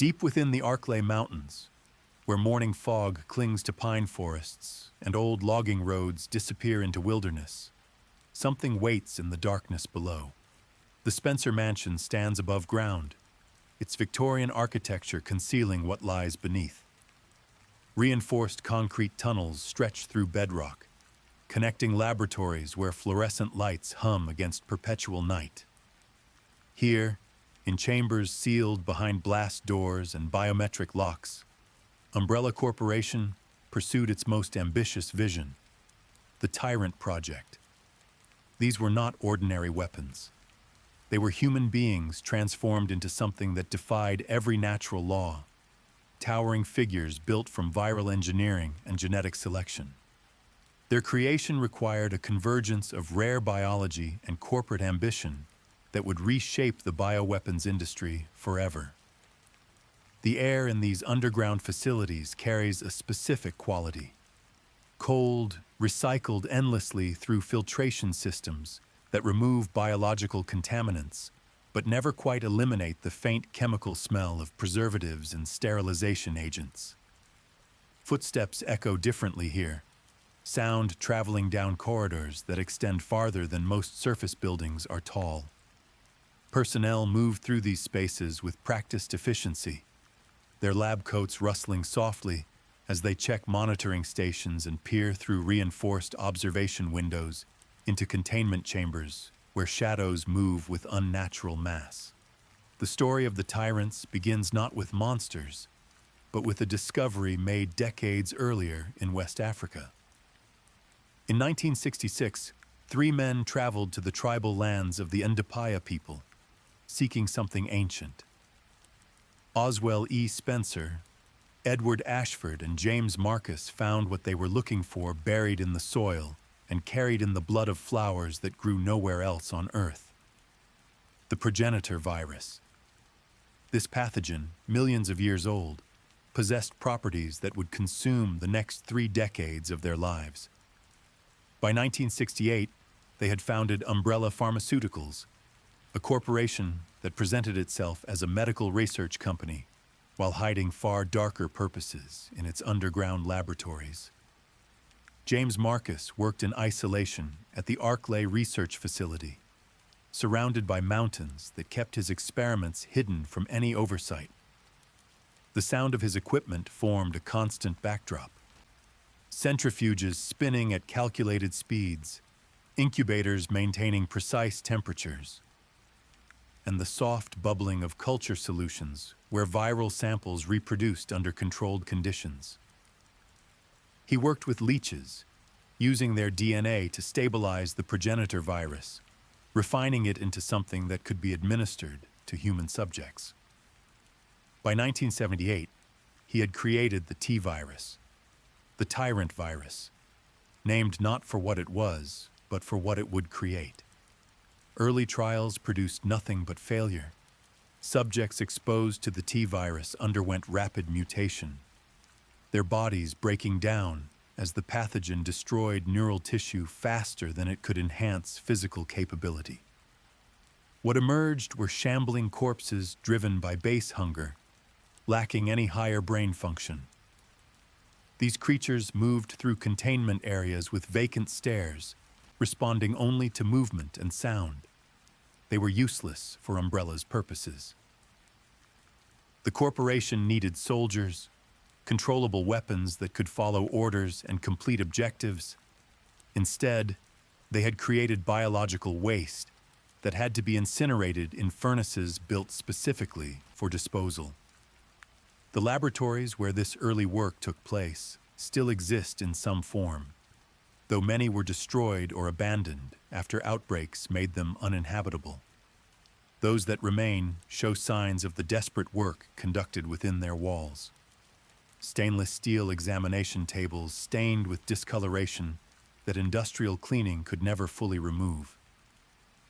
Deep within the Arklay Mountains, where morning fog clings to pine forests and old logging roads disappear into wilderness, something waits in the darkness below. The Spencer Mansion stands above ground, its Victorian architecture concealing what lies beneath. Reinforced concrete tunnels stretch through bedrock, connecting laboratories where fluorescent lights hum against perpetual night. Here, in chambers sealed behind blast doors and biometric locks, Umbrella Corporation pursued its most ambitious vision, the Tyrant Project. These were not ordinary weapons. They were human beings transformed into something that defied every natural law, towering figures built from viral engineering and genetic selection. Their creation required a convergence of rare biology and corporate ambition that would reshape the bioweapons industry forever. The air in these underground facilities carries a specific quality. Cold, recycled endlessly through filtration systems that remove biological contaminants, but never quite eliminate the faint chemical smell of preservatives and sterilization agents. Footsteps echo differently here, sound traveling down corridors that extend farther than most surface buildings are tall. Personnel move through these spaces with practiced efficiency, their lab coats rustling softly as they check monitoring stations and peer through reinforced observation windows into containment chambers where shadows move with unnatural mass. The story of the Tyrants begins not with monsters, but with a discovery made decades earlier in West Africa. In 1966, 3 men traveled to the tribal lands of the Ndapaya people, seeking something ancient. Oswell E. Spencer, Edward Ashford, and James Marcus found what they were looking for buried in the soil and carried in the blood of flowers that grew nowhere else on Earth. The progenitor virus. This pathogen, millions of years old, possessed properties that would consume the next 3 decades of their lives. By 1968, they had founded Umbrella Pharmaceuticals, a corporation that presented itself as a medical research company while hiding far darker purposes in its underground laboratories. James Marcus worked in isolation at the Arklay Research Facility, surrounded by mountains that kept his experiments hidden from any oversight. The sound of his equipment formed a constant backdrop. Centrifuges spinning at calculated speeds, incubators maintaining precise temperatures, and the soft bubbling of culture solutions where viral samples reproduced under controlled conditions. He worked with leeches, using their DNA to stabilize the progenitor virus, refining it into something that could be administered to human subjects. By 1978, he had created the T-virus, the Tyrant virus, named not for what it was, but for what it would create. Early trials produced nothing but failure. Subjects exposed to the T-virus underwent rapid mutation, their bodies breaking down as the pathogen destroyed neural tissue faster than it could enhance physical capability. What emerged were shambling corpses driven by base hunger, lacking any higher brain function. These creatures moved through containment areas with vacant stares, responding only to movement and sound. They were useless for Umbrella's purposes. The corporation needed soldiers, controllable weapons that could follow orders and complete objectives. Instead, they had created biological waste that had to be incinerated in furnaces built specifically for disposal. The laboratories where this early work took place still exist in some form, though many were destroyed or abandoned after outbreaks made them uninhabitable. Those that remain show signs of the desperate work conducted within their walls. Stainless steel examination tables stained with discoloration that industrial cleaning could never fully remove.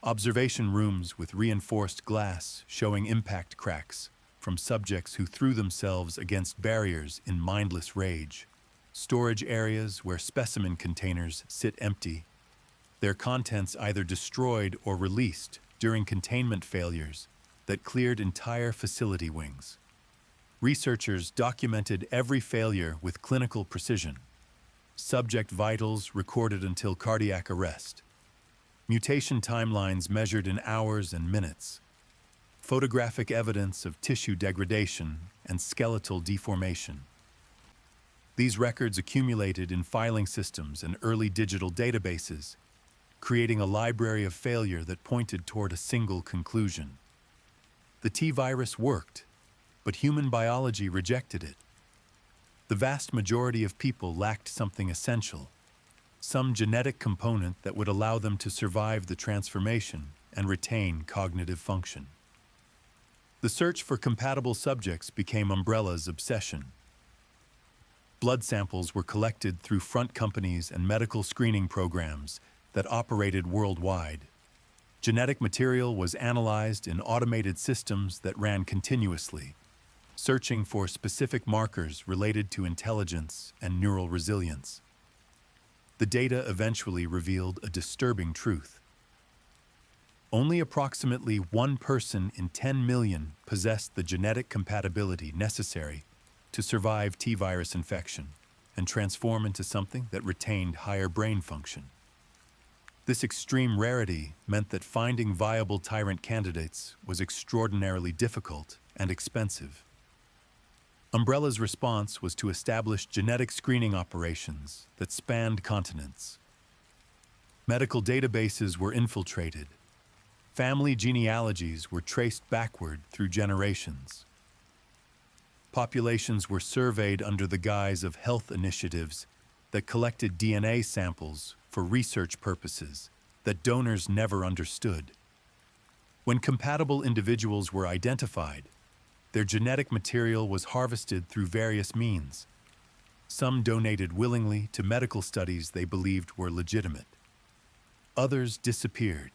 Observation rooms with reinforced glass showing impact cracks from subjects who threw themselves against barriers in mindless rage. Storage areas where specimen containers sit empty, their contents either destroyed or released during containment failures that cleared entire facility wings. Researchers documented every failure with clinical precision. Subject vitals recorded until cardiac arrest. Mutation timelines measured in hours and minutes. Photographic evidence of tissue degradation and skeletal deformation. These records accumulated in filing systems and early digital databases, creating a library of failure that pointed toward a single conclusion. The T-virus worked, but human biology rejected it. The vast majority of people lacked something essential, some genetic component that would allow them to survive the transformation and retain cognitive function. The search for compatible subjects became Umbrella's obsession. Blood samples were collected through front companies and medical screening programs that operated worldwide. Genetic material was analyzed in automated systems that ran continuously, searching for specific markers related to intelligence and neural resilience. The data eventually revealed a disturbing truth. Only approximately 1 person in 10 million possessed the genetic compatibility necessary to survive T-virus infection and transform into something that retained higher brain function. This extreme rarity meant that finding viable Tyrant candidates was extraordinarily difficult and expensive. Umbrella's response was to establish genetic screening operations that spanned continents. Medical databases were infiltrated. Family genealogies were traced backward through generations. Populations were surveyed under the guise of health initiatives that collected DNA samples for research purposes that donors never understood. When compatible individuals were identified, their genetic material was harvested through various means. Some donated willingly to medical studies they believed were legitimate. Others disappeared,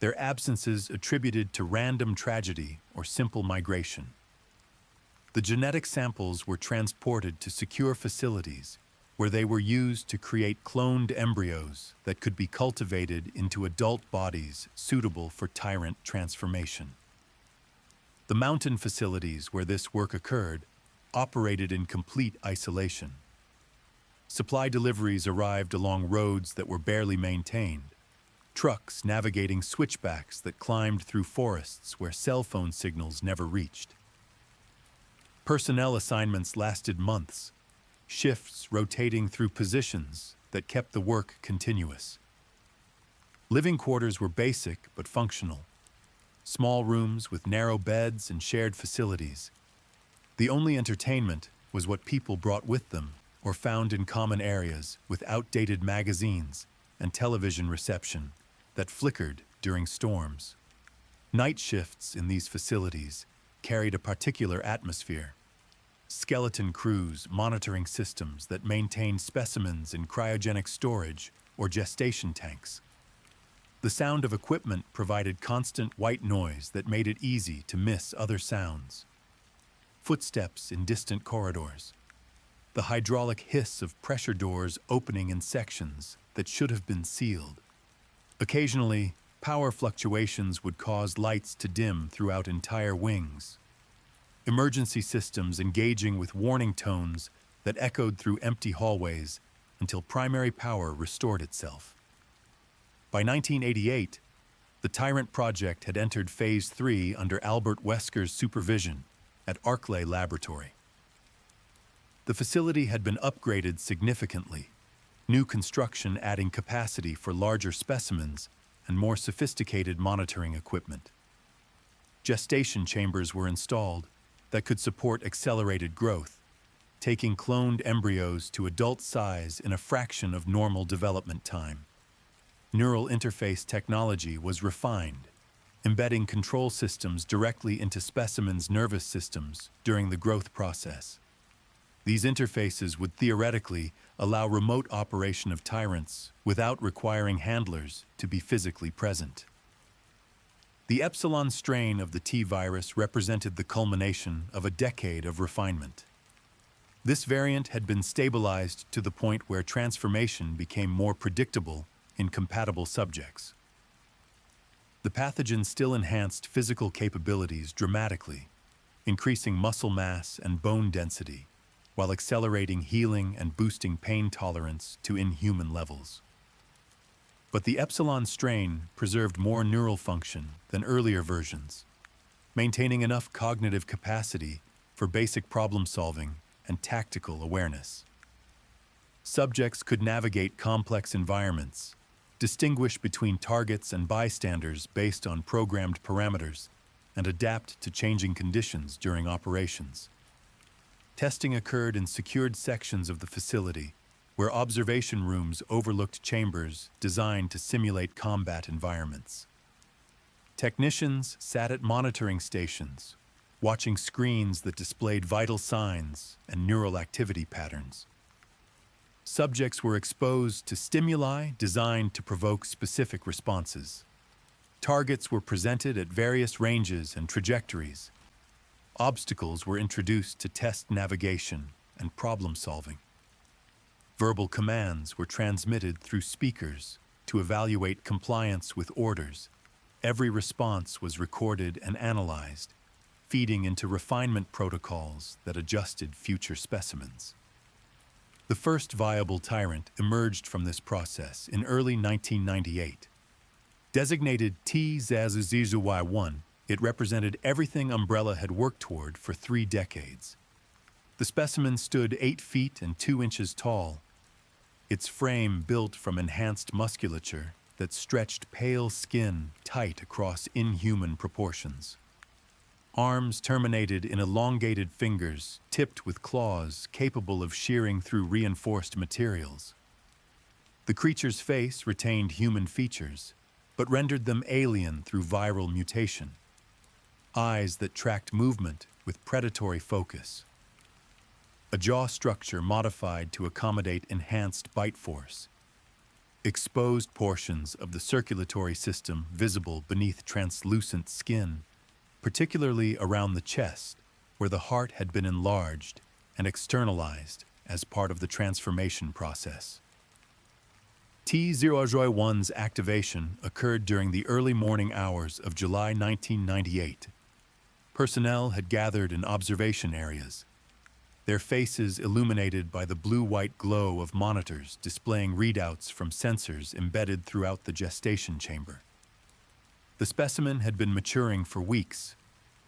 their absences attributed to random tragedy or simple migration. The genetic samples were transported to secure facilities where they were used to create cloned embryos that could be cultivated into adult bodies suitable for Tyrant transformation. The mountain facilities where this work occurred operated in complete isolation. Supply deliveries arrived along roads that were barely maintained, trucks navigating switchbacks that climbed through forests where cell phone signals never reached. Personnel assignments lasted months, shifts rotating through positions that kept the work continuous. Living quarters were basic but functional. Small rooms with narrow beds and shared facilities. The only entertainment was what people brought with them or found in common areas with outdated magazines and television reception that flickered during storms. Night shifts in these facilities carried a particular atmosphere. Skeleton crews monitoring systems that maintained specimens in cryogenic storage or gestation tanks. The sound of equipment provided constant white noise that made it easy to miss other sounds. Footsteps in distant corridors. The hydraulic hiss of pressure doors opening in sections that should have been sealed. Occasionally, power fluctuations would cause lights to dim throughout entire wings. Emergency systems engaging with warning tones that echoed through empty hallways until primary power restored itself. By 1988, the Tyrant Project had entered Phase 3 under Albert Wesker's supervision at Arclay Laboratory. The facility had been upgraded significantly, new construction adding capacity for larger specimens and more sophisticated monitoring equipment. Gestation chambers were installed that could support accelerated growth, taking cloned embryos to adult size in a fraction of normal development time. Neural interface technology was refined, embedding control systems directly into specimens' nervous systems during the growth process. These interfaces would theoretically allow remote operation of Tyrants without requiring handlers to be physically present. The Epsilon strain of the T-virus represented the culmination of a decade of refinement. This variant had been stabilized to the point where transformation became more predictable in compatible subjects. The pathogen still enhanced physical capabilities dramatically, increasing muscle mass and bone density, while accelerating healing and boosting pain tolerance to inhuman levels. But the Epsilon strain preserved more neural function than earlier versions, maintaining enough cognitive capacity for basic problem-solving and tactical awareness. Subjects could navigate complex environments, distinguish between targets and bystanders based on programmed parameters, and adapt to changing conditions during operations. Testing occurred in secured sections of the facility, where observation rooms overlooked chambers designed to simulate combat environments. Technicians sat at monitoring stations, watching screens that displayed vital signs and neural activity patterns. Subjects were exposed to stimuli designed to provoke specific responses. Targets were presented at various ranges and trajectories. Obstacles were introduced to test navigation and problem-solving. Verbal commands were transmitted through speakers to evaluate compliance with orders. Every response was recorded and analyzed, feeding into refinement protocols that adjusted future specimens. The first viable Tyrant emerged from this process in early 1998. Designated T-A.L.O.S, it represented everything Umbrella had worked toward for 3 decades. The specimen stood 8 feet and 2 inches tall, its frame built from enhanced musculature that stretched pale skin tight across inhuman proportions. Arms terminated in elongated fingers tipped with claws capable of shearing through reinforced materials. The creature's face retained human features, but rendered them alien through viral mutation. Eyes that tracked movement with predatory focus. A jaw structure modified to accommodate enhanced bite force. Exposed portions of the circulatory system visible beneath translucent skin, particularly around the chest, where the heart had been enlarged and externalized as part of the transformation process. T-A.L.O.S' activation occurred during the early morning hours of July 1998. Personnel had gathered in observation areas, their faces illuminated by the blue-white glow of monitors displaying readouts from sensors embedded throughout the gestation chamber. The specimen had been maturing for weeks,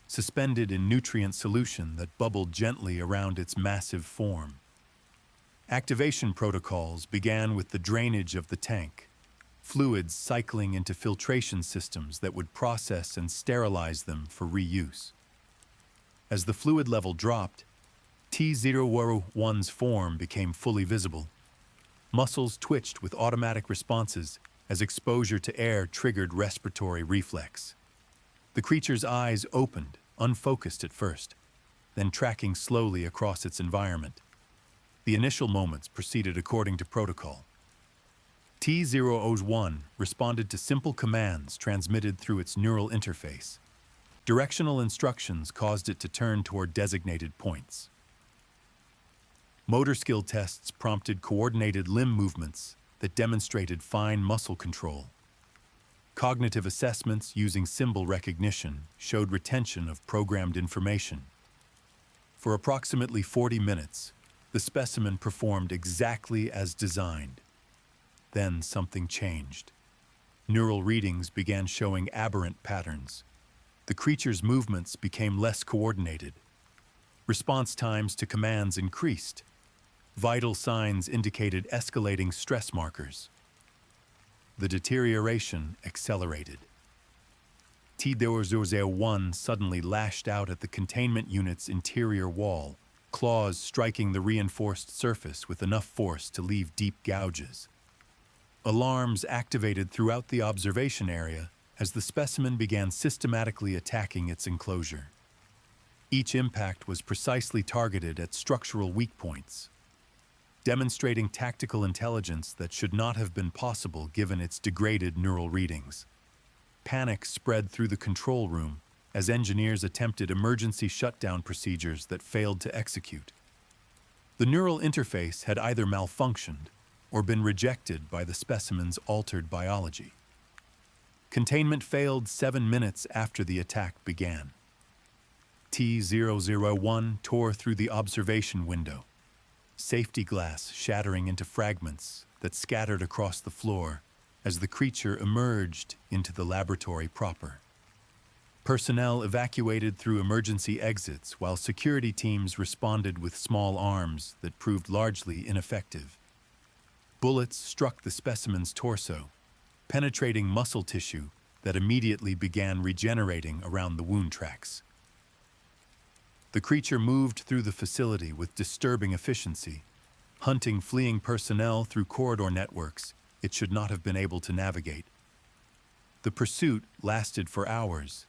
suspended in nutrient solution that bubbled gently around its massive form. Activation protocols began with the drainage of the tank, fluids cycling into filtration systems that would process and sterilize them for reuse. As the fluid level dropped, T-A.L.O.S' form became fully visible. Muscles twitched with automatic responses as exposure to air triggered respiratory reflex. The creature's eyes opened, unfocused at first, then tracking slowly across its environment. The initial moments proceeded according to protocol. T-A.L.O.S responded to simple commands transmitted through its neural interface. Directional instructions caused it to turn toward designated points. Motor skill tests prompted coordinated limb movements that demonstrated fine muscle control. Cognitive assessments using symbol recognition showed retention of programmed information. For approximately 40 minutes, the specimen performed exactly as designed. Then something changed. Neural readings began showing aberrant patterns. The creature's movements became less coordinated. Response times to commands increased. Vital signs indicated escalating stress markers. The deterioration accelerated. T-A.L.O.S suddenly lashed out at the containment unit's interior wall, claws striking the reinforced surface with enough force to leave deep gouges. Alarms activated throughout the observation area as the specimen began systematically attacking its enclosure. Each impact was precisely targeted at structural weak points, demonstrating tactical intelligence that should not have been possible given its degraded neural readings. Panic spread through the control room as engineers attempted emergency shutdown procedures that failed to execute. The neural interface had either malfunctioned or been rejected by the specimen's altered biology. Containment failed 7 minutes after the attack began. T-001 tore through the observation window, safety glass shattering into fragments that scattered across the floor as the creature emerged into the laboratory proper. Personnel evacuated through emergency exits while security teams responded with small arms that proved largely ineffective. Bullets struck the specimen's torso, penetrating muscle tissue that immediately began regenerating around the wound tracks. The creature moved through the facility with disturbing efficiency, hunting fleeing personnel through corridor networks it should not have been able to navigate. The pursuit lasted for hours,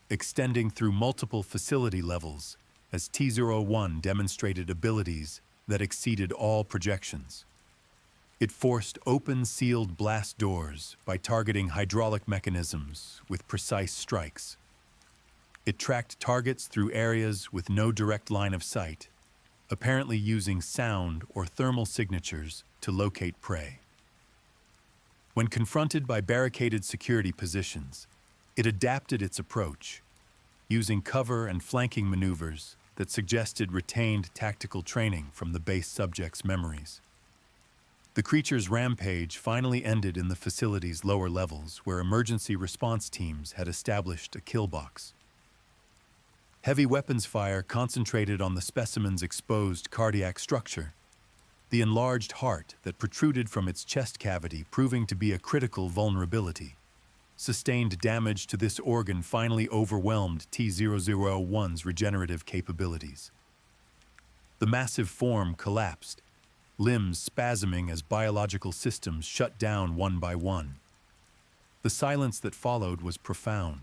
extending through multiple facility levels as T-01 demonstrated abilities that exceeded all projections. It forced open sealed blast doors by targeting hydraulic mechanisms with precise strikes. It tracked targets through areas with no direct line of sight, apparently using sound or thermal signatures to locate prey. When confronted by barricaded security positions, it adapted its approach, using cover and flanking maneuvers that suggested retained tactical training from the base subject's memories. The creature's rampage finally ended in the facility's lower levels, where emergency response teams had established a kill box. Heavy weapons fire concentrated on the specimen's exposed cardiac structure, the enlarged heart that protruded from its chest cavity proving to be a critical vulnerability. Sustained damage to this organ finally overwhelmed T-001's regenerative capabilities. The massive form collapsed, limbs spasming as biological systems shut down one by one. The silence that followed was profound,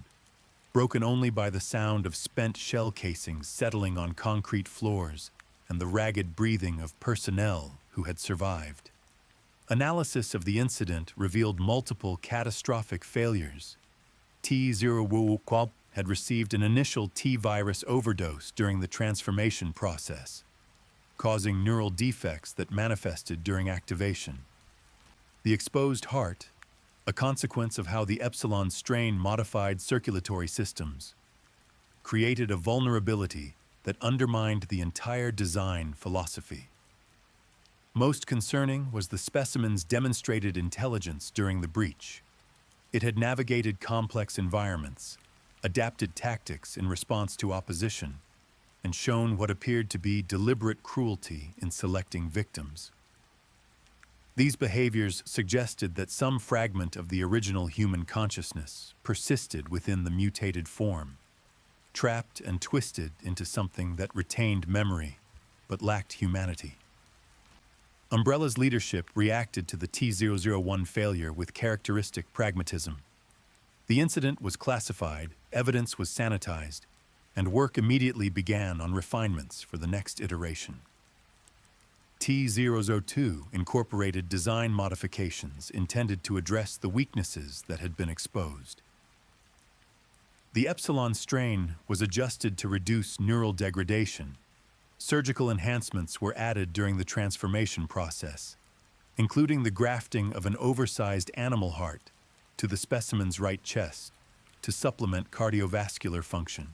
broken only by the sound of spent shell casings settling on concrete floors and the ragged breathing of personnel who had survived. Analysis of the incident revealed multiple catastrophic failures. T-001 had received an initial T-virus overdose during the transformation process, causing neural defects that manifested during activation. The exposed heart, a consequence of how the Epsilon strain modified circulatory systems, created a vulnerability that undermined the entire design philosophy. Most concerning was the specimen's demonstrated intelligence during the breach. It had navigated complex environments, adapted tactics in response to opposition, and shown what appeared to be deliberate cruelty in selecting victims. These behaviors suggested that some fragment of the original human consciousness persisted within the mutated form, trapped and twisted into something that retained memory but lacked humanity. Umbrella's leadership reacted to the T-001 failure with characteristic pragmatism. The incident was classified, evidence was sanitized, and work immediately began on refinements for the next iteration. T-002 incorporated design modifications intended to address the weaknesses that had been exposed. The Epsilon strain was adjusted to reduce neural degradation. Surgical enhancements were added during the transformation process, including the grafting of an oversized animal heart to the specimen's right chest to supplement cardiovascular function.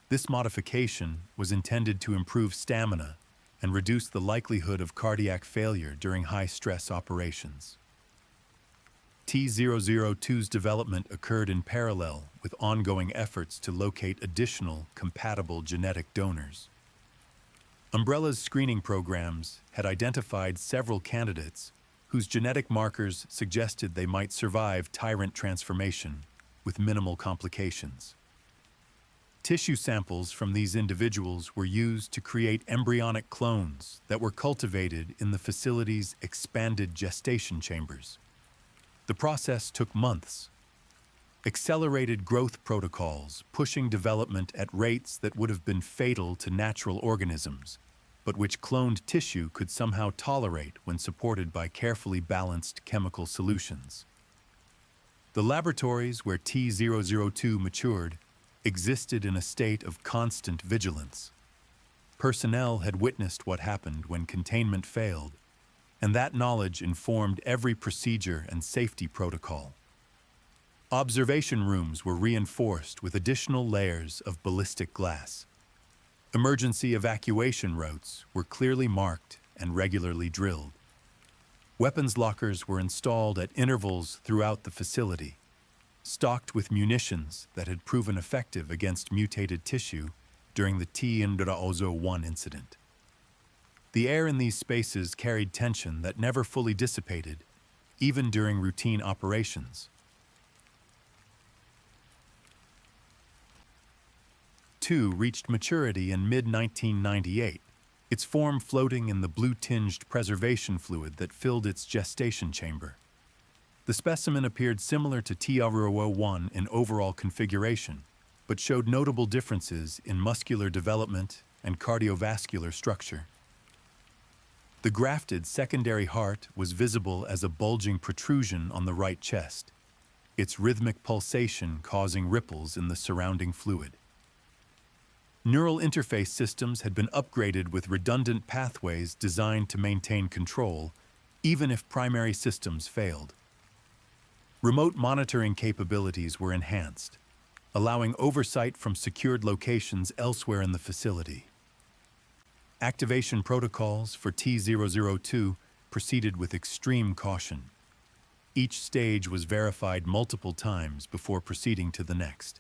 This modification was intended to improve stamina and reduce the likelihood of cardiac failure during high-stress operations. T-002's development occurred in parallel with ongoing efforts to locate additional compatible genetic donors. Umbrella's screening programs had identified several candidates whose genetic markers suggested they might survive Tyrant transformation with minimal complications. Tissue samples from these individuals were used to create embryonic clones that were cultivated in the facility's expanded gestation chambers. The process took months. Accelerated growth protocols pushing development at rates that would have been fatal to natural organisms, but which cloned tissue could somehow tolerate when supported by carefully balanced chemical solutions. The laboratories where T-002 matured existed in a state of constant vigilance. Personnel had witnessed what happened when containment failed, and that knowledge informed every procedure and safety protocol. Observation rooms were reinforced with additional layers of ballistic glass. Emergency evacuation routes were clearly marked and regularly drilled. Weapons lockers were installed at intervals throughout the facility, stocked with munitions that had proven effective against mutated tissue during the T-A.L.O.S incident. The air in these spaces carried tension that never fully dissipated, even during routine operations. T-A.L.O.S reached maturity in mid-1998, its form floating in the blue-tinged preservation fluid that filled its gestation chamber. The specimen appeared similar to T-A.L.O.S in overall configuration, but showed notable differences in muscular development and cardiovascular structure. The grafted secondary heart was visible as a bulging protrusion on the right chest, its rhythmic pulsation causing ripples in the surrounding fluid. Neural interface systems had been upgraded with redundant pathways designed to maintain control, even if primary systems failed. Remote monitoring capabilities were enhanced, allowing oversight from secured locations elsewhere in the facility. Activation protocols for T-002 proceeded with extreme caution. Each stage was verified multiple times before proceeding to the next.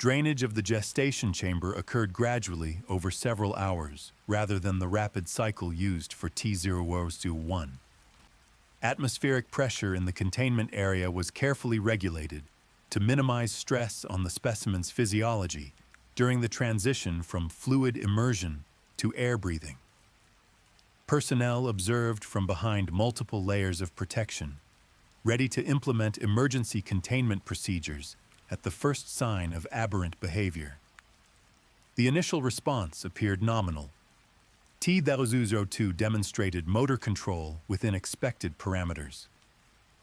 Drainage of the gestation chamber occurred gradually over several hours, rather than the rapid cycle used for T-001. Atmospheric pressure in the containment area was carefully regulated to minimize stress on the specimen's physiology during the transition from fluid immersion to air breathing. Personnel observed from behind multiple layers of protection, ready to implement emergency containment procedures at the first sign of aberrant behavior. The initial response appeared nominal. T-A.L.O.S demonstrated motor control within expected parameters.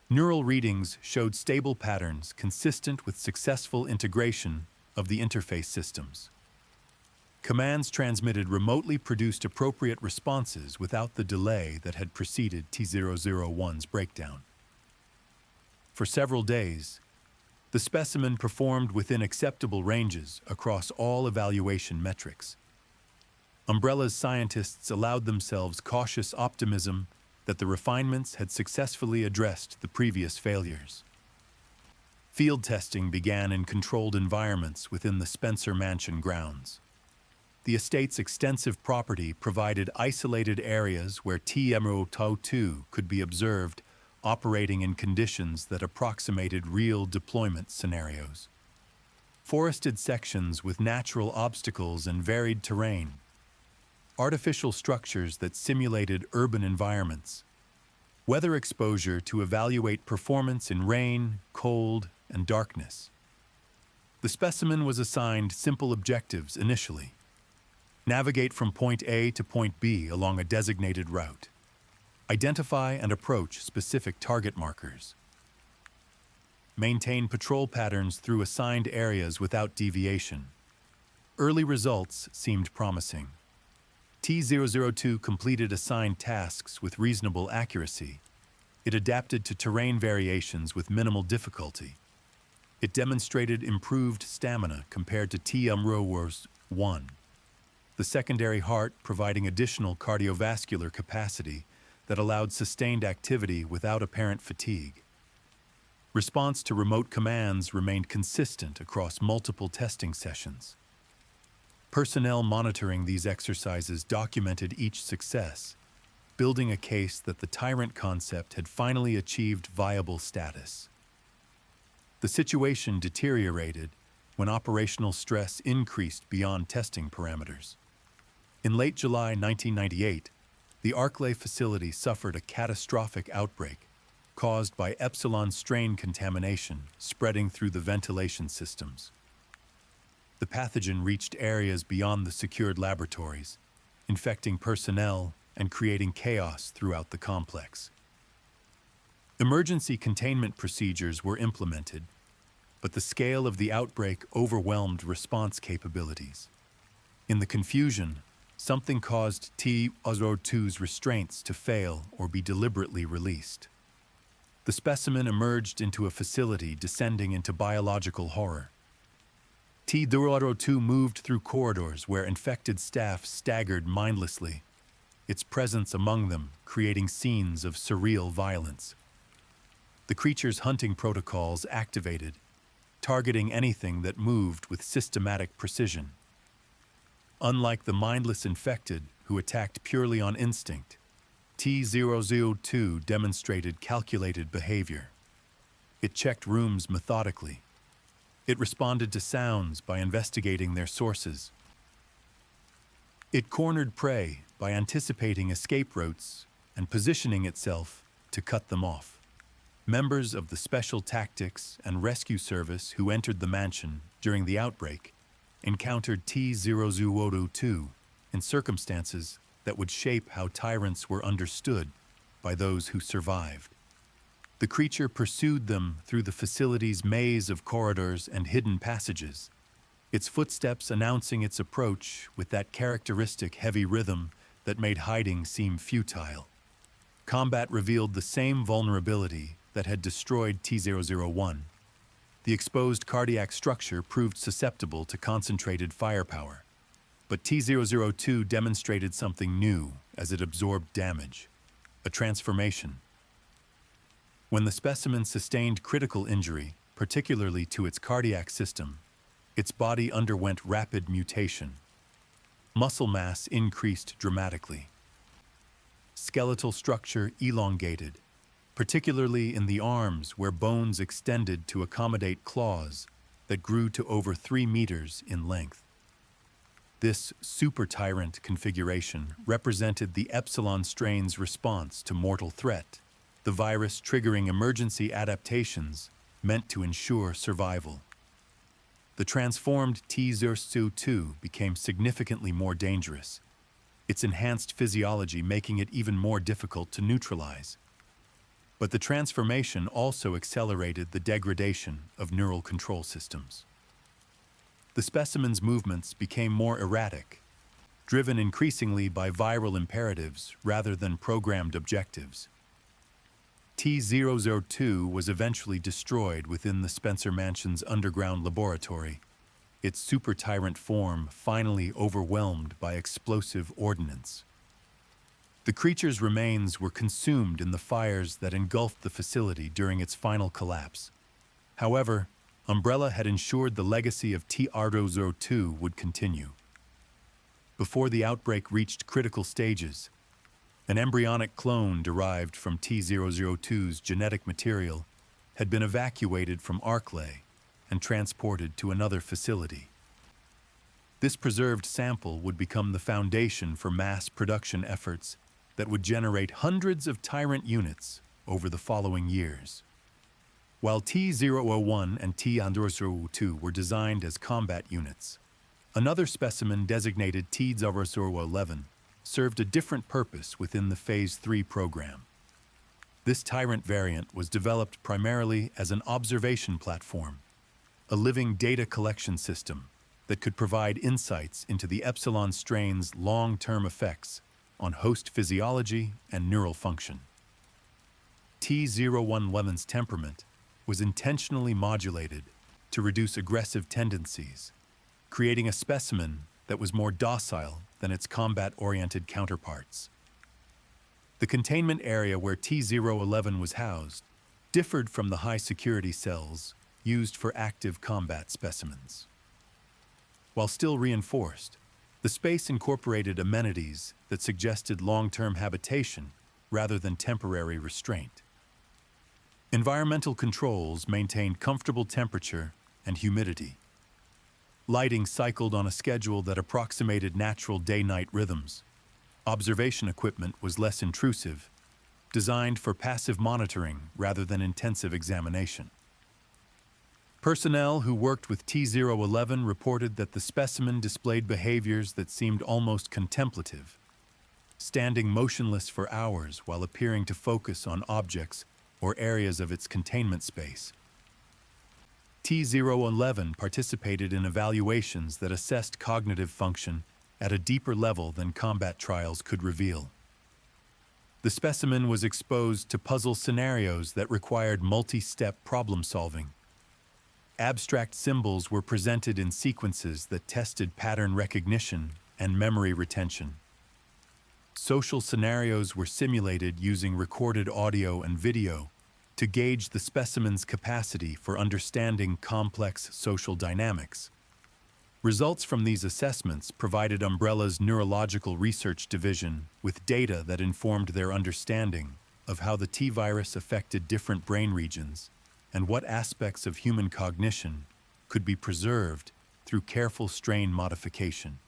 Neural readings showed stable patterns consistent with successful integration of the interface systems. Commands transmitted remotely produced appropriate responses without the delay that had preceded T-001's breakdown. For several days, the specimen performed within acceptable ranges across all evaluation metrics. Umbrella's scientists allowed themselves cautious optimism that the refinements had successfully addressed the previous failures. Field testing began in controlled environments within the Spencer Mansion grounds. The estate's extensive property provided isolated areas where T-A.L.O.S could be observed operating in conditions that approximated real deployment scenarios. Forested sections with natural obstacles and varied terrain, artificial structures that simulated urban environments, weather exposure to evaluate performance in rain, cold, and darkness. The specimen was assigned simple objectives initially. Navigate from point A to point B along a designated route. Identify and approach specific target markers. Maintain patrol patterns through assigned areas without deviation. Early results seemed promising. T-002 completed assigned tasks with reasonable accuracy. It adapted to terrain variations with minimal difficulty. It demonstrated improved stamina compared to T-A.L.O.S 1. The secondary heart providing additional cardiovascular capacity that allowed sustained activity without apparent fatigue. Response to remote commands remained consistent across multiple testing sessions. Personnel monitoring these exercises documented each success, building a case that the Tyrant concept had finally achieved viable status. The situation deteriorated when operational stress increased beyond testing parameters. In late July 1998, the Arclay facility suffered a catastrophic outbreak caused by epsilon strain contamination spreading through the ventilation systems. The pathogen reached areas beyond the secured laboratories, infecting personnel and creating chaos throughout the complex. Emergency containment procedures were implemented, but the scale of the outbreak overwhelmed response capabilities. In the confusion, something caused T-A.L.O.S restraints to fail or be deliberately released. The specimen emerged into a facility descending into biological horror. T-A.L.O.S moved through corridors where infected staff staggered mindlessly, its presence among them creating scenes of surreal violence. The creature's hunting protocols activated, targeting anything that moved with systematic precision. Unlike the mindless infected who attacked purely on instinct, T-A.L.O.S demonstrated calculated behavior. It checked rooms methodically. It responded to sounds by investigating their sources. It cornered prey by anticipating escape routes and positioning itself to cut them off. Members of the Special Tactics and Rescue Service who entered the mansion during the outbreak encountered T-A.L.O.S in circumstances that would shape how tyrants were understood by those who survived. The creature pursued them through the facility's maze of corridors and hidden passages, its footsteps announcing its approach with that characteristic heavy rhythm that made hiding seem futile. Combat revealed the same vulnerability that had destroyed T-001. The exposed cardiac structure proved susceptible to concentrated firepower. But T-002 demonstrated something new as it absorbed damage, a transformation. When the specimen sustained critical injury, particularly to its cardiac system, its body underwent rapid mutation. Muscle mass increased dramatically. Skeletal structure elongated, particularly in the arms where bones extended to accommodate claws that grew to over 3 meters in length. This super tyrant configuration represented the Epsilon strain's response to mortal threat, the virus triggering emergency adaptations meant to ensure survival. The transformed T-002 became significantly more dangerous, its enhanced physiology making it even more difficult to neutralize. But the transformation also accelerated the degradation of neural control systems. The specimen's movements became more erratic, driven increasingly by viral imperatives rather than programmed objectives. T-002 was eventually destroyed within the Spencer Mansion's underground laboratory, its super tyrant form finally overwhelmed by explosive ordnance. The creature's remains were consumed in the fires that engulfed the facility during its final collapse. However, Umbrella had ensured the legacy of T-A.L.O.S would continue. Before the outbreak reached critical stages, an embryonic clone derived from T-002's genetic material had been evacuated from Arklay and transported to another facility. This preserved sample would become the foundation for mass production efforts that would generate hundreds of Tyrant units over the following years. While T-001 and T-A.L.O.S were designed as combat units, another specimen designated T-A.L.O.S served a different purpose within the Phase 3 program. This Tyrant variant was developed primarily as an observation platform, a living data collection system that could provide insights into the Epsilon strain's long-term effects on host physiology and neural function. T-011's temperament was intentionally modulated to reduce aggressive tendencies, creating a specimen that was more docile than its combat-oriented counterparts. The containment area where T-011 was housed differed from the high-security cells used for active combat specimens. While still reinforced, the space incorporated amenities that suggested long-term habitation rather than temporary restraint. Environmental controls maintained comfortable temperature and humidity. Lighting cycled on a schedule that approximated natural day-night rhythms. Observation equipment was less intrusive, designed for passive monitoring rather than intensive examination. Personnel who worked with T-011 reported that the specimen displayed behaviors that seemed almost contemplative, standing motionless for hours while appearing to focus on objects or areas of its containment space. T-011 participated in evaluations that assessed cognitive function at a deeper level than combat trials could reveal. The specimen was exposed to puzzle scenarios that required multi-step problem solving. Abstract symbols were presented in sequences that tested pattern recognition and memory retention. Social scenarios were simulated using recorded audio and video to gauge the specimen's capacity for understanding complex social dynamics. Results from these assessments provided Umbrella's neurological research division with data that informed their understanding of how the T-virus affected different brain regions and what aspects of human cognition could be preserved through careful strain modification.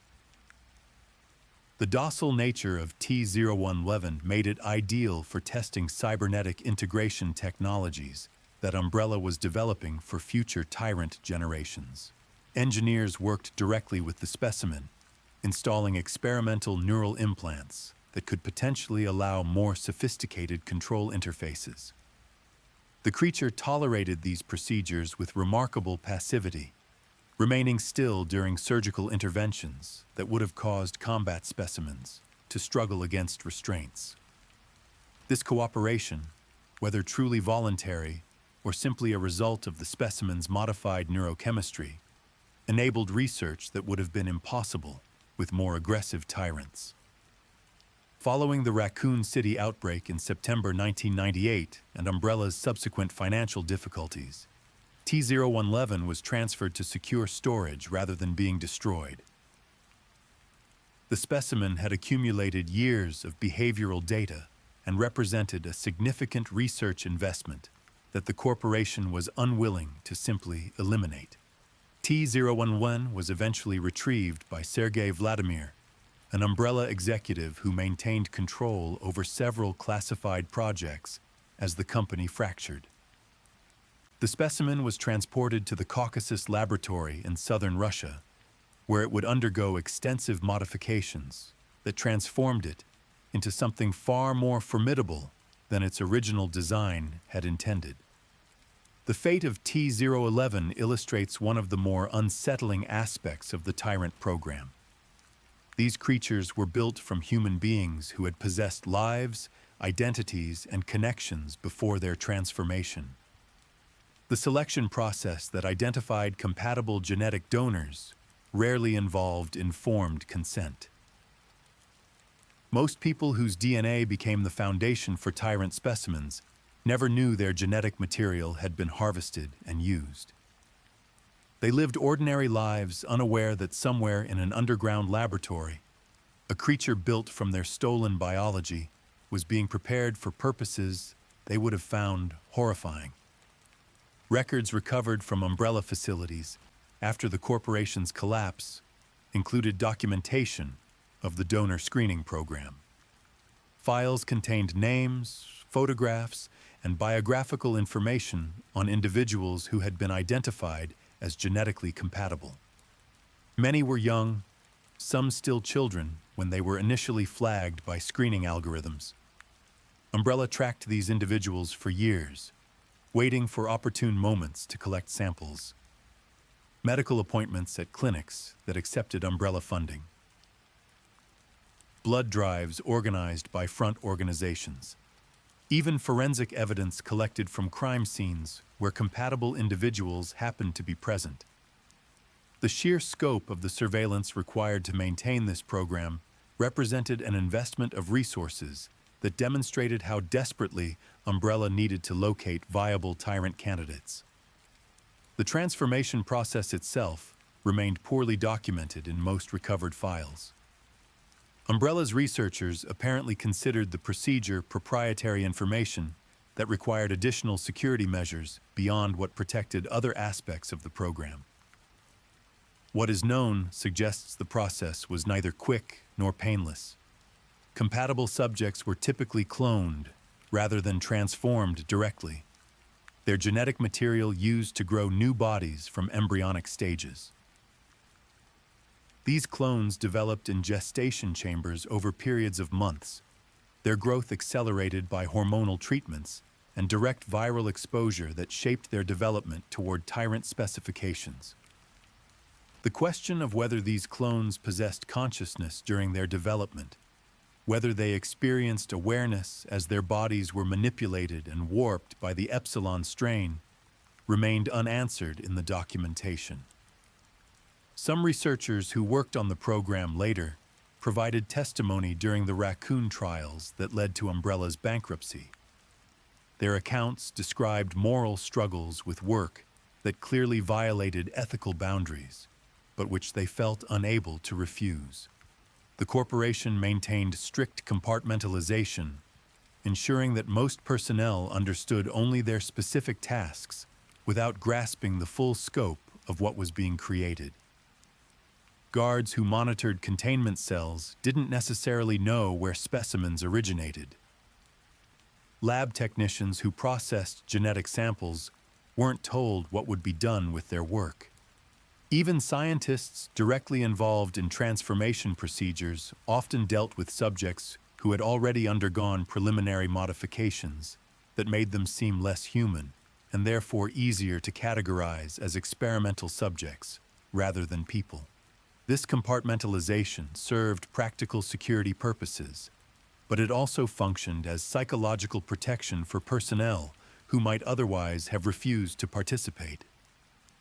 The docile nature of T-0111 made it ideal for testing cybernetic integration technologies that Umbrella was developing for future Tyrant generations. Engineers worked directly with the specimen, installing experimental neural implants that could potentially allow more sophisticated control interfaces. The creature tolerated these procedures with remarkable passivity, remaining still during surgical interventions that would have caused combat specimens to struggle against restraints. This cooperation, whether truly voluntary or simply a result of the specimen's modified neurochemistry, enabled research that would have been impossible with more aggressive tyrants. Following the Raccoon City outbreak in September 1998 and Umbrella's subsequent financial difficulties, T-0111 was transferred to secure storage rather than being destroyed. The specimen had accumulated years of behavioral data and represented a significant research investment that the corporation was unwilling to simply eliminate. T-0111 was eventually retrieved by Sergei Vladimir, an Umbrella executive who maintained control over several classified projects as the company fractured. The specimen was transported to the Caucasus laboratory in southern Russia, where it would undergo extensive modifications that transformed it into something far more formidable than its original design had intended. The fate of T-011 illustrates one of the more unsettling aspects of the Tyrant program. These creatures were built from human beings who had possessed lives, identities, and connections before their transformation. The selection process that identified compatible genetic donors rarely involved informed consent. Most people whose DNA became the foundation for Tyrant specimens never knew their genetic material had been harvested and used. They lived ordinary lives, unaware that somewhere in an underground laboratory, a creature built from their stolen biology was being prepared for purposes they would have found horrifying. Records recovered from Umbrella facilities after the corporation's collapse included documentation of the donor screening program. Files contained names, photographs, and biographical information on individuals who had been identified as genetically compatible. Many were young, some still children, when they were initially flagged by screening algorithms. Umbrella tracked these individuals for years, waiting for opportune moments to collect samples. Medical appointments at clinics that accepted Umbrella funding. Blood drives organized by front organizations. Even forensic evidence collected from crime scenes where compatible individuals happened to be present. The sheer scope of the surveillance required to maintain this program represented an investment of resources that demonstrated how desperately Umbrella needed to locate viable Tyrant candidates. The transformation process itself remained poorly documented in most recovered files. Umbrella's researchers apparently considered the procedure proprietary information that required additional security measures beyond what protected other aspects of the program. What is known suggests the process was neither quick nor painless. Compatible subjects were typically cloned rather than transformed directly, their genetic material used to grow new bodies from embryonic stages. These clones developed in gestation chambers over periods of months, their growth accelerated by hormonal treatments and direct viral exposure that shaped their development toward Tyrant specifications. The question of whether these clones possessed consciousness during their development Whether they experienced awareness as their bodies were manipulated and warped by the epsilon strain remained unanswered in the documentation. Some researchers who worked on the program later provided testimony during the Raccoon trials that led to Umbrella's bankruptcy. Their accounts described moral struggles with work that clearly violated ethical boundaries, but which they felt unable to refuse. The corporation maintained strict compartmentalization, ensuring that most personnel understood only their specific tasks without grasping the full scope of what was being created. Guards who monitored containment cells didn't necessarily know where specimens originated. Lab technicians who processed genetic samples weren't told what would be done with their work. Even scientists directly involved in transformation procedures often dealt with subjects who had already undergone preliminary modifications that made them seem less human and therefore easier to categorize as experimental subjects rather than people. This compartmentalization served practical security purposes, but it also functioned as psychological protection for personnel who might otherwise have refused to participate.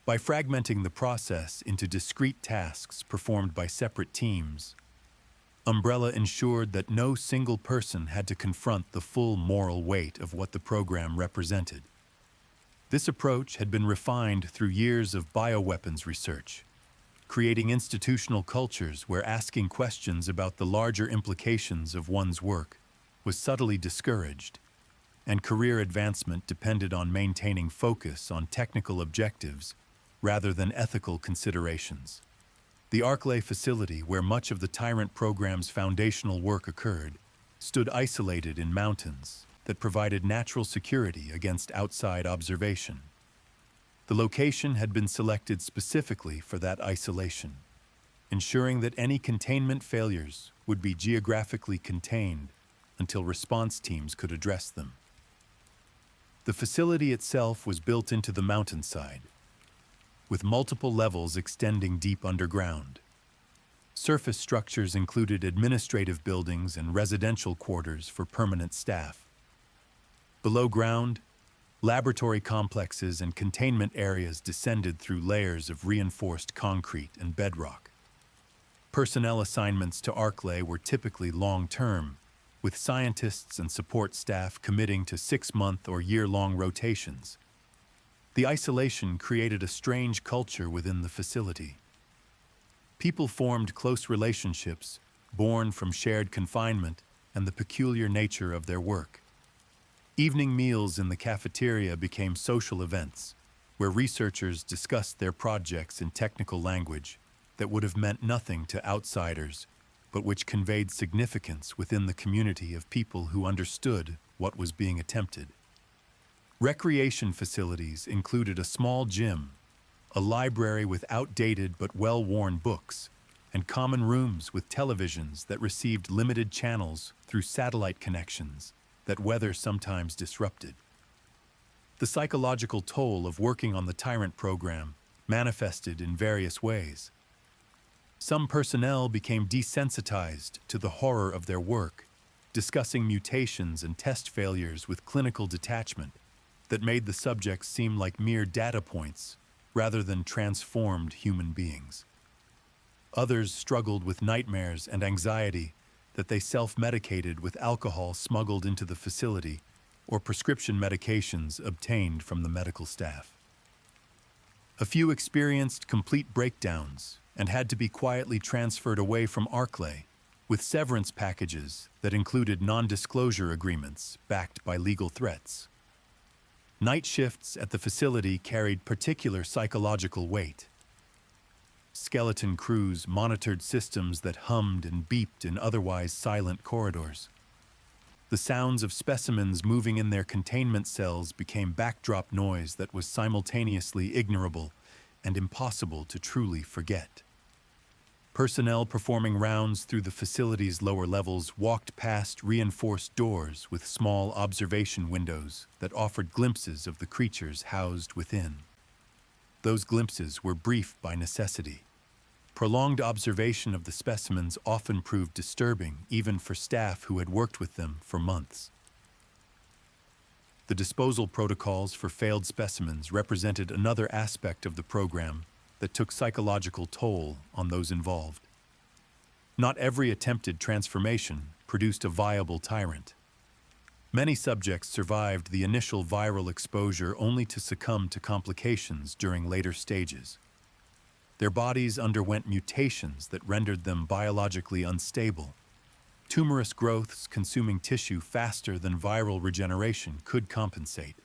By fragmenting the process into discrete tasks performed by separate teams, Umbrella ensured that no single person had to confront the full moral weight of what the program represented. This approach had been refined through years of bioweapons research, creating institutional cultures where asking questions about the larger implications of one's work was subtly discouraged, and career advancement depended on maintaining focus on technical objectives rather than ethical considerations. The Arclay facility, where much of the Tyrant program's foundational work occurred, stood isolated in mountains that provided natural security against outside observation. The location had been selected specifically for that isolation, ensuring that any containment failures would be geographically contained until response teams could address them. The facility itself was built into the mountainside, with multiple levels extending deep underground. Surface structures included administrative buildings and residential quarters for permanent staff. Below ground, laboratory complexes and containment areas descended through layers of reinforced concrete and bedrock. Personnel assignments to Arclay were typically long-term, with scientists and support staff committing to 6-month or year-long rotations. The isolation created a strange culture within the facility. People formed close relationships, born from shared confinement and the peculiar nature of their work. Evening meals in the cafeteria became social events, where researchers discussed their projects in technical language that would have meant nothing to outsiders, but which conveyed significance within the community of people who understood what was being attempted. Recreation facilities included a small gym, a library with outdated but well-worn books, and common rooms with televisions that received limited channels through satellite connections that weather sometimes disrupted. The psychological toll of working on the Tyrant program manifested in various ways. Some personnel became desensitized to the horror of their work, discussing mutations and test failures with clinical detachment that made the subjects seem like mere data points rather than transformed human beings. Others struggled with nightmares and anxiety that they self-medicated with alcohol smuggled into the facility or prescription medications obtained from the medical staff. A few experienced complete breakdowns and had to be quietly transferred away from Arclay, with severance packages that included non-disclosure agreements backed by legal threats. Night shifts at the facility carried particular psychological weight. Skeleton crews monitored systems that hummed and beeped in otherwise silent corridors. The sounds of specimens moving in their containment cells became backdrop noise that was simultaneously ignorable and impossible to truly forget. Personnel performing rounds through the facility's lower levels walked past reinforced doors with small observation windows that offered glimpses of the creatures housed within. Those glimpses were brief by necessity. Prolonged observation of the specimens often proved disturbing, even for staff who had worked with them for months. The disposal protocols for failed specimens represented another aspect of the program that took psychological toll on those involved. Not every attempted transformation produced a viable tyrant. Many subjects survived the initial viral exposure only to succumb to complications during later stages. Their bodies underwent mutations that rendered them biologically unstable. Tumorous growths consuming tissue faster than viral regeneration could compensate.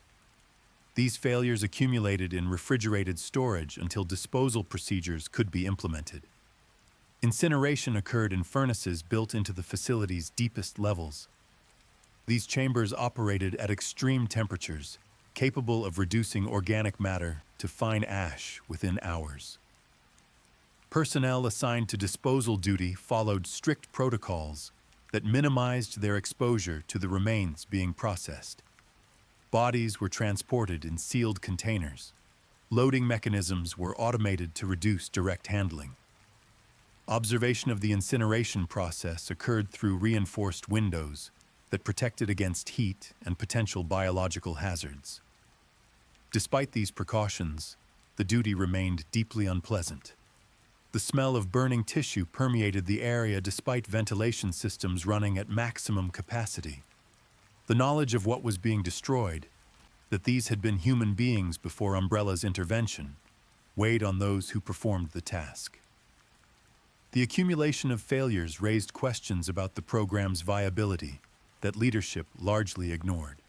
These failures accumulated in refrigerated storage until disposal procedures could be implemented. Incineration occurred in furnaces built into the facility's deepest levels. These chambers operated at extreme temperatures, capable of reducing organic matter to fine ash within hours. Personnel assigned to disposal duty followed strict protocols that minimized their exposure to the remains being processed. Bodies were transported in sealed containers. Loading mechanisms were automated to reduce direct handling. Observation of the incineration process occurred through reinforced windows that protected against heat and potential biological hazards. Despite these precautions, the duty remained deeply unpleasant. The smell of burning tissue permeated the area despite ventilation systems running at maximum capacity. The knowledge of what was being destroyed, that these had been human beings before Umbrella's intervention, weighed on those who performed the task. The accumulation of failures raised questions about the program's viability that leadership largely ignored.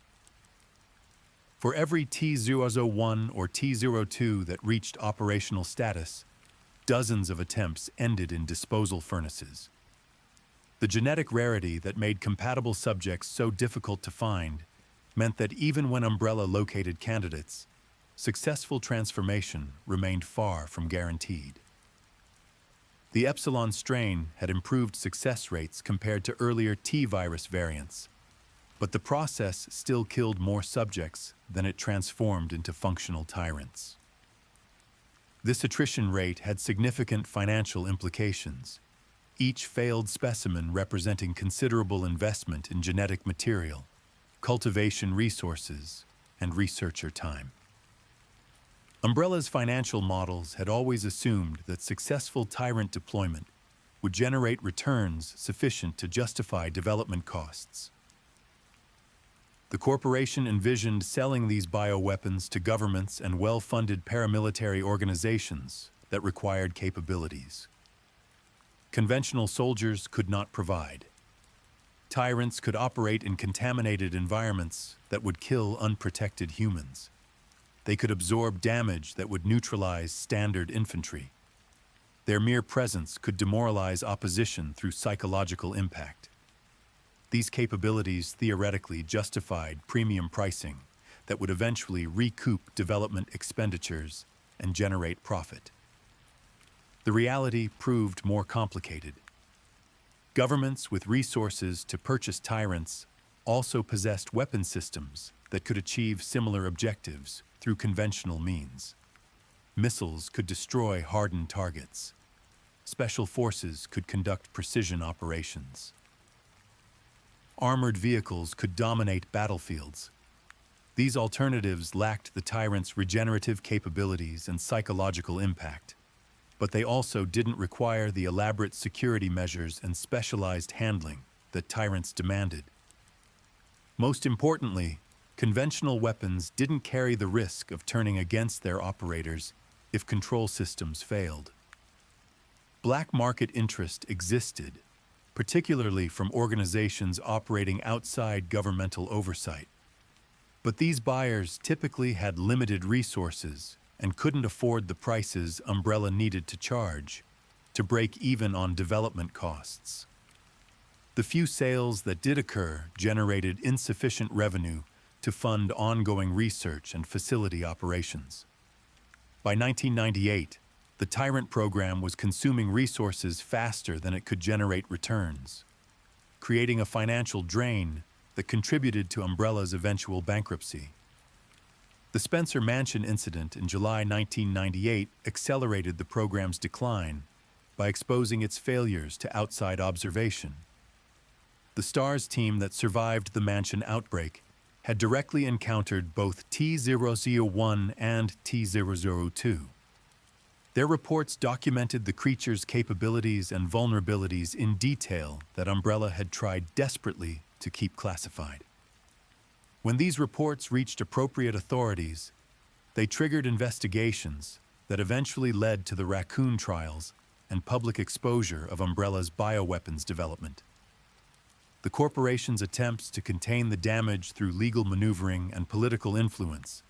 For every T-001 or T-02 that reached operational status, dozens of attempts ended in disposal furnaces. The genetic rarity that made compatible subjects so difficult to find meant that even when Umbrella located candidates, successful transformation remained far from guaranteed. The Epsilon strain had improved success rates compared to earlier T-virus variants, but the process still killed more subjects than it transformed into functional tyrants. This attrition rate had significant financial implications, each failed specimen representing considerable investment in genetic material, cultivation resources, and researcher time. Umbrella's financial models had always assumed that successful tyrant deployment would generate returns sufficient to justify development costs. The corporation envisioned selling these bioweapons to governments and well-funded paramilitary organizations that required capabilities. Conventional soldiers could not provide. Tyrants could operate in contaminated environments that would kill unprotected humans. They could absorb damage that would neutralize standard infantry. Their mere presence could demoralize opposition through psychological impact. These capabilities theoretically justified premium pricing that would eventually recoup development expenditures and generate profit. The reality proved more complicated. Governments with resources to purchase tyrants also possessed weapon systems that could achieve similar objectives through conventional means. Missiles could destroy hardened targets. Special forces could conduct precision operations. Armored vehicles could dominate battlefields. These alternatives lacked the tyrant's regenerative capabilities and psychological impact, but they also didn't require the elaborate security measures and specialized handling that tyrants demanded. Most importantly, conventional weapons didn't carry the risk of turning against their operators if control systems failed. Black market interest existed, particularly from organizations operating outside governmental oversight. But these buyers typically had limited resources and couldn't afford the prices Umbrella needed to charge to break even on development costs. The few sales that did occur generated insufficient revenue to fund ongoing research and facility operations. By 1998, the Tyrant program was consuming resources faster than it could generate returns, creating a financial drain that contributed to Umbrella's eventual bankruptcy. The Spencer Mansion incident in July 1998 accelerated the program's decline by exposing its failures to outside observation. The STARS team that survived the mansion outbreak had directly encountered both T-001 and T-002. Their reports documented the creature's capabilities and vulnerabilities in detail that Umbrella had tried desperately to keep classified. When these reports reached appropriate authorities, they triggered investigations that eventually led to the Raccoon trials and public exposure of Umbrella's bioweapons development. The corporation's attempts to contain the damage through legal maneuvering and political influence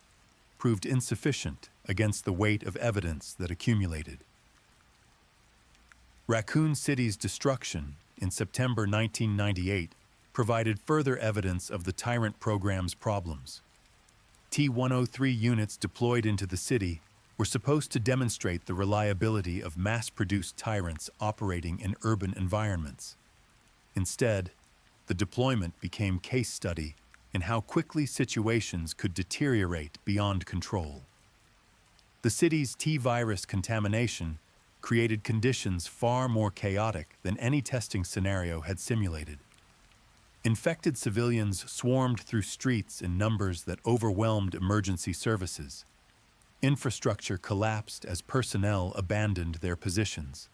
proved insufficient against the weight of evidence that accumulated. Raccoon City's destruction in September 1998 provided further evidence of the Tyrant program's problems. T-103 units deployed into the city were supposed to demonstrate the reliability of mass-produced Tyrants operating in urban environments. Instead, the deployment became case study in how quickly situations could deteriorate beyond control. The city's T-virus contamination created conditions far more chaotic than any testing scenario had simulated. Infected civilians swarmed through streets in numbers that overwhelmed emergency services. Infrastructure collapsed as personnel abandoned their positions.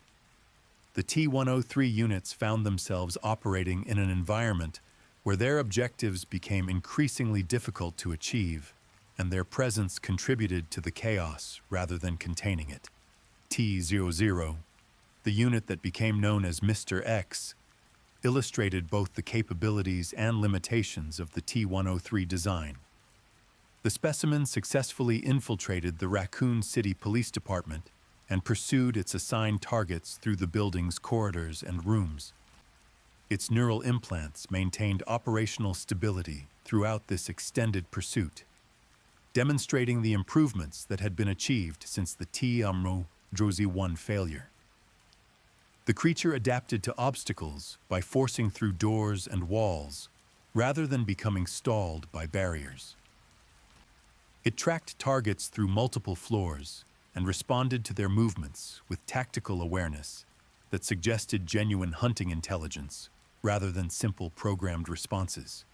The T-103 units found themselves operating in an environment where their objectives became increasingly difficult to achieve, and their presence contributed to the chaos rather than containing it. T-00, the unit that became known as Mr. X, illustrated both the capabilities and limitations of the T-103 design. The specimen successfully infiltrated the Raccoon City Police Department and pursued its assigned targets through the building's corridors and rooms. Its neural implants maintained operational stability throughout this extended pursuit, demonstrating the improvements that had been achieved since the T-1 failure. The creature adapted to obstacles by forcing through doors and walls, rather than becoming stalled by barriers. It tracked targets through multiple floors and responded to their movements with tactical awareness that suggested genuine hunting intelligence rather than simple programmed responses.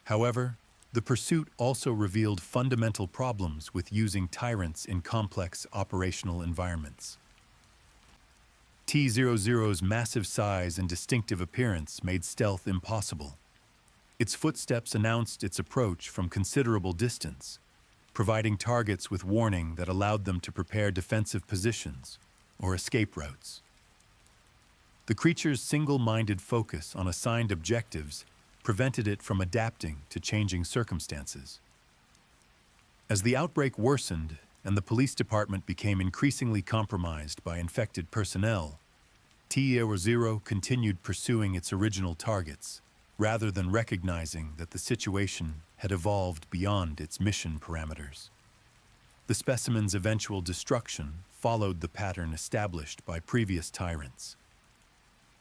However, the pursuit also revealed fundamental problems with using Tyrants in complex operational environments. T-00's massive size and distinctive appearance made stealth impossible. Its footsteps announced its approach from considerable distance, providing targets with warning that allowed them to prepare defensive positions or escape routes. The creature's single-minded focus on assigned objectives prevented it from adapting to changing circumstances. As the outbreak worsened and the police department became increasingly compromised by infected personnel, T-00 continued pursuing its original targets, rather than recognizing that the situation had evolved beyond its mission parameters. The specimen's eventual destruction followed the pattern established by previous Tyrants.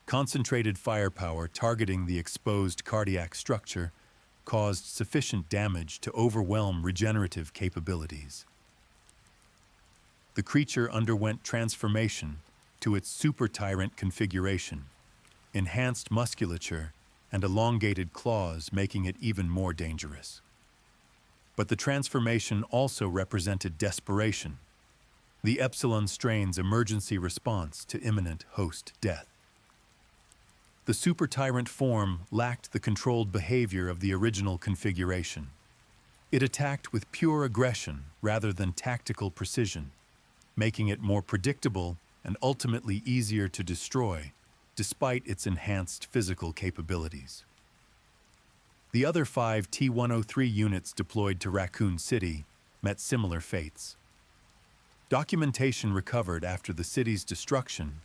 Concentrated firepower targeting the exposed cardiac structure caused sufficient damage to overwhelm regenerative capabilities. The creature underwent transformation to its super tyrant configuration, enhanced musculature, and elongated claws, making it even more dangerous. But the transformation also represented desperation, the Epsilon strain's emergency response to imminent host death. The super tyrant form lacked the controlled behavior of the original configuration. It attacked with pure aggression rather than tactical precision, making it more predictable and ultimately easier to destroy, despite its enhanced physical capabilities. The other 5 T-103 units deployed to Raccoon City met similar fates. Documentation recovered after the city's destruction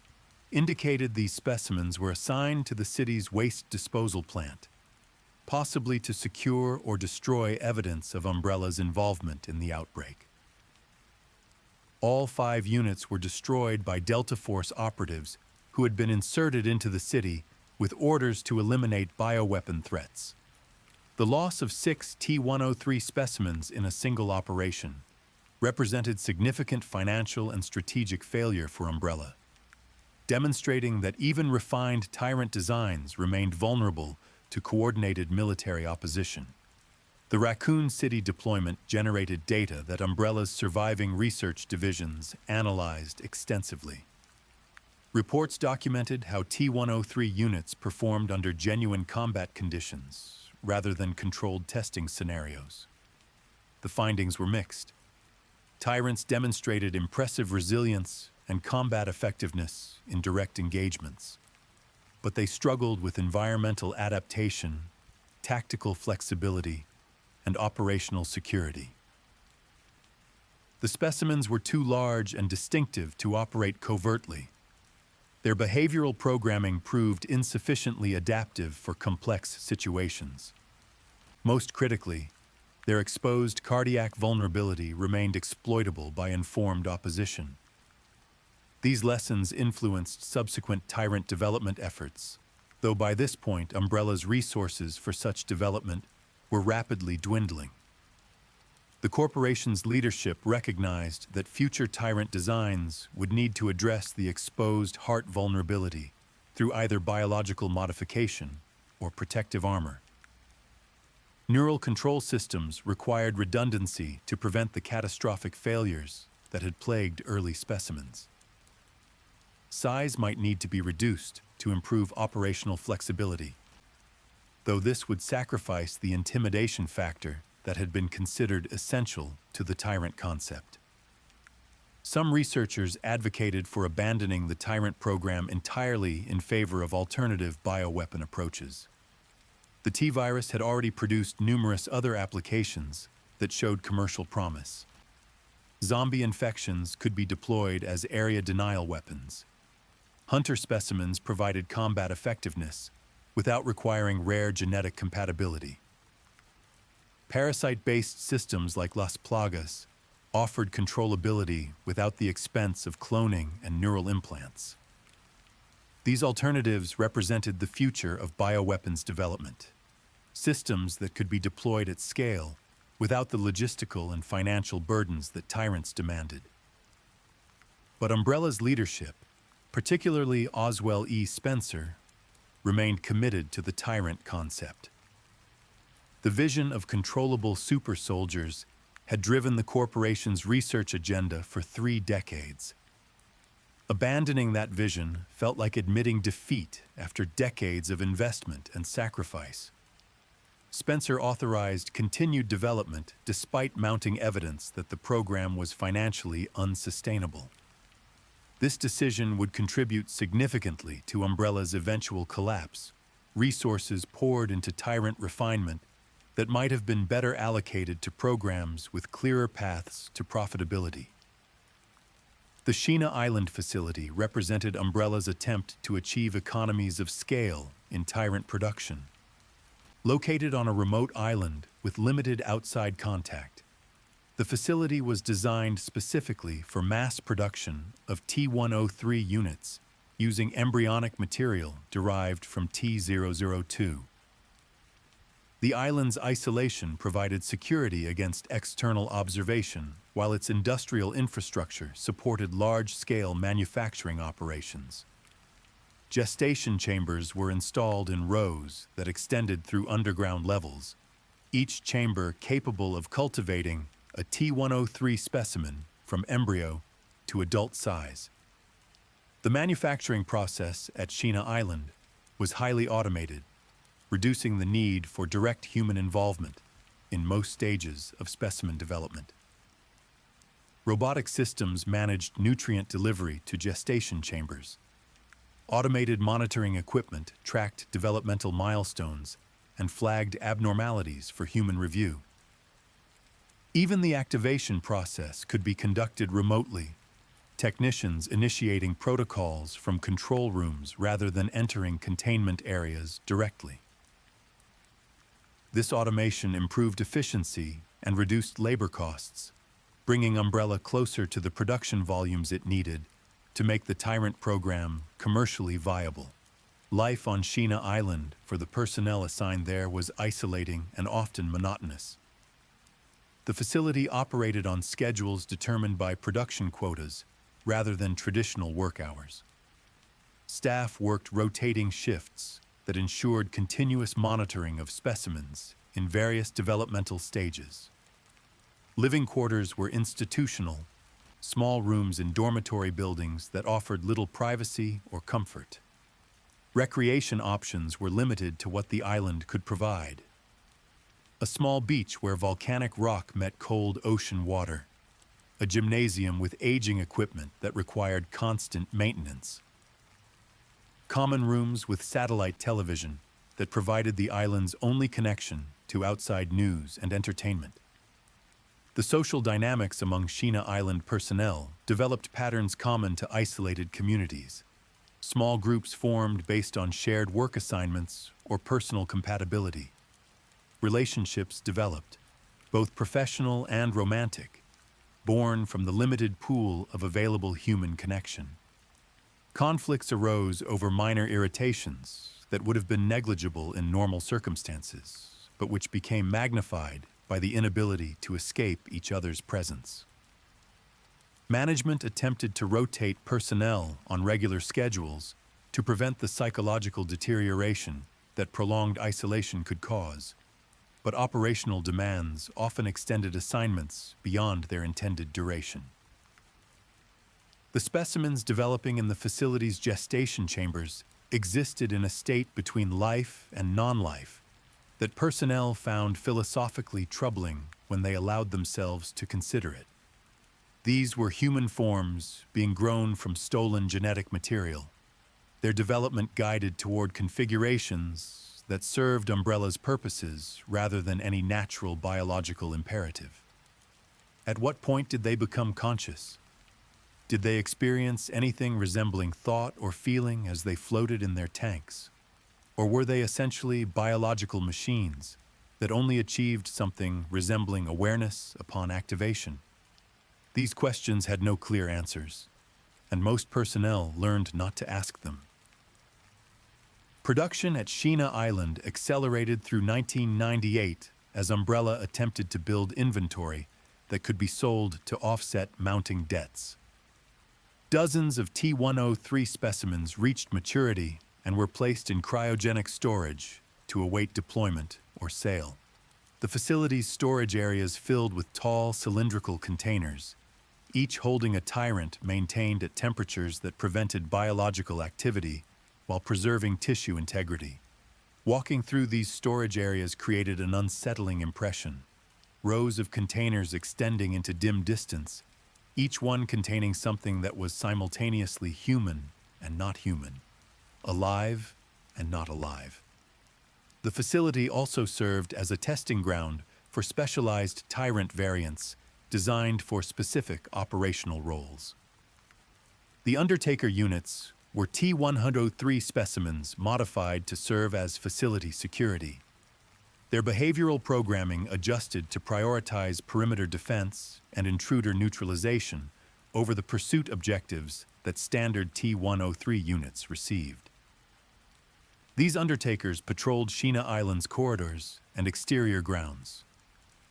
indicated these specimens were assigned to the city's waste disposal plant, possibly to secure or destroy evidence of Umbrella's involvement in the outbreak. All 5 units were destroyed by Delta Force operatives who had been inserted into the city with orders to eliminate bioweapon threats. The loss of 6 T-103 specimens in a single operation represented significant financial and strategic failure for Umbrella. demonstrating that even refined Tyrant designs remained vulnerable to coordinated military opposition. The Raccoon City deployment generated data that Umbrella's surviving research divisions analyzed extensively. Reports documented how T-103 units performed under genuine combat conditions rather than controlled testing scenarios. The findings were mixed. Tyrants demonstrated impressive resilience and combat effectiveness in direct engagements, but they struggled with environmental adaptation, tactical flexibility, and operational security. The specimens were too large and distinctive to operate covertly. Their behavioral programming proved insufficiently adaptive for complex situations. Most critically, their exposed cardiac vulnerability remained exploitable by informed opposition. These lessons influenced subsequent Tyrant development efforts, though by this point Umbrella's resources for such development were rapidly dwindling. The corporation's leadership recognized that future Tyrant designs would need to address the exposed heart vulnerability through either biological modification or protective armor. Neural control systems required redundancy to prevent the catastrophic failures that had plagued early specimens. Size might need to be reduced to improve operational flexibility, though this would sacrifice the intimidation factor that had been considered essential to the Tyrant concept. Some researchers advocated for abandoning the Tyrant program entirely in favor of alternative bioweapon approaches. The T-virus had already produced numerous other applications that showed commercial promise. Zombie infections could be deployed as area denial weapons. Hunter specimens provided combat effectiveness without requiring rare genetic compatibility. Parasite-based systems like Las Plagas offered controllability without the expense of cloning and neural implants. These alternatives represented the future of bioweapons development, systems that could be deployed at scale without the logistical and financial burdens that Tyrants demanded. But Umbrella's leadership, particularly Oswell E. Spencer, remained committed to the Tyrant concept. The vision of controllable supersoldiers had driven the corporation's research agenda for 3 decades. Abandoning that vision felt like admitting defeat after decades of investment and sacrifice. Spencer authorized continued development despite mounting evidence that the program was financially unsustainable. This decision would contribute significantly to Umbrella's eventual collapse. Resources poured into Tyrant refinement that might have been better allocated to programs with clearer paths to profitability. The Sheena Island facility represented Umbrella's attempt to achieve economies of scale in Tyrant production. Located on a remote island with limited outside contact, the facility was designed specifically for mass production of T-103 units using embryonic material derived from T-002. The island's isolation provided security against external observation, while its industrial infrastructure supported large-scale manufacturing operations. Gestation chambers were installed in rows that extended through underground levels, each chamber capable of cultivating a T-103 specimen from embryo to adult size. The manufacturing process at Sheena Island was highly automated, reducing the need for direct human involvement in most stages of specimen development. Robotic systems managed nutrient delivery to gestation chambers. Automated monitoring equipment tracked developmental milestones and flagged abnormalities for human review. Even the activation process could be conducted remotely, technicians initiating protocols from control rooms rather than entering containment areas directly. This automation improved efficiency and reduced labor costs, bringing Umbrella closer to the production volumes it needed to make the Tyrant program commercially viable. Life on Sheena Island for the personnel assigned there was isolating and often monotonous. The facility operated on schedules determined by production quotas rather than traditional work hours. Staff worked rotating shifts that ensured continuous monitoring of specimens in various developmental stages. Living quarters were institutional, small rooms in dormitory buildings that offered little privacy or comfort. Recreation options were limited to what the island could provide. A small beach where volcanic rock met cold ocean water. A gymnasium with aging equipment that required constant maintenance. Common rooms with satellite television that provided the island's only connection to outside news and entertainment. The social dynamics among Sheena Island personnel developed patterns common to isolated communities. Small groups formed based on shared work assignments or personal compatibility. Relationships developed, both professional and romantic, born from the limited pool of available human connection. Conflicts arose over minor irritations that would have been negligible in normal circumstances, but which became magnified by the inability to escape each other's presence. Management attempted to rotate personnel on regular schedules to prevent the psychological deterioration that prolonged isolation could cause, but operational demands often extended assignments beyond their intended duration. The specimens developing in the facility's gestation chambers existed in a state between life and non-life that personnel found philosophically troubling when they allowed themselves to consider it. These were human forms being grown from stolen genetic material, their development guided toward configurations that served Umbrella's purposes rather than any natural biological imperative. At what point did they become conscious? Did they experience anything resembling thought or feeling as they floated in their tanks? Or were they essentially biological machines that only achieved something resembling awareness upon activation? These questions had no clear answers, and most personnel learned not to ask them. Production at Sheena Island accelerated through 1998 as Umbrella attempted to build inventory that could be sold to offset mounting debts. Dozens of T-103 specimens reached maturity and were placed in cryogenic storage to await deployment or sale. The facility's storage areas filled with tall, cylindrical containers, each holding a Tyrant maintained at temperatures that prevented biological activity while preserving tissue integrity. Walking through these storage areas created an unsettling impression. Rows of containers extending into dim distance, each one containing something that was simultaneously human and not human, alive and not alive. The facility also served as a testing ground for specialized Tyrant variants designed for specific operational roles. The Undertaker units were T-103 specimens modified to serve as facility security. Their behavioral programming adjusted to prioritize perimeter defense and intruder neutralization over the pursuit objectives that standard T-103 units received. These Undertakers patrolled Sheena Island's corridors and exterior grounds,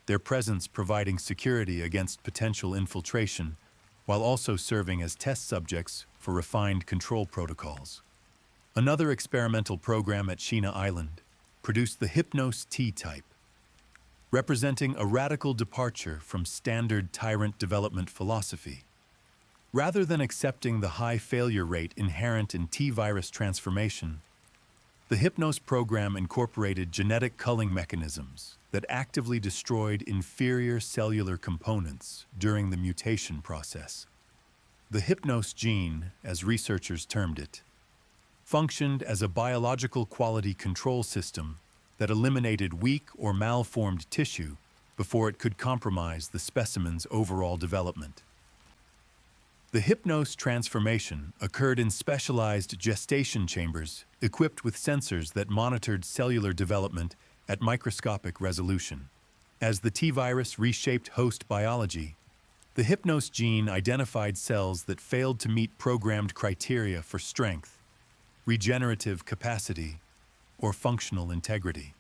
their presence providing security against potential infiltration while also serving as test subjects for refined control protocols. Another experimental program at Sheena Island produced the Hypnos T-type, representing a radical departure from standard Tyrant development philosophy. Rather than accepting the high failure rate inherent in T-virus transformation, the Hypnos program incorporated genetic culling mechanisms that actively destroyed inferior cellular components during the mutation process. The Hypnos gene, as researchers termed it, functioned as a biological quality control system that eliminated weak or malformed tissue before it could compromise the specimen's overall development. The Hypnos transformation occurred in specialized gestation chambers equipped with sensors that monitored cellular development at microscopic resolution. As the T-virus reshaped host biology, the Hypnos gene identified cells that failed to meet programmed criteria for strength, regenerative capacity, or functional integrity.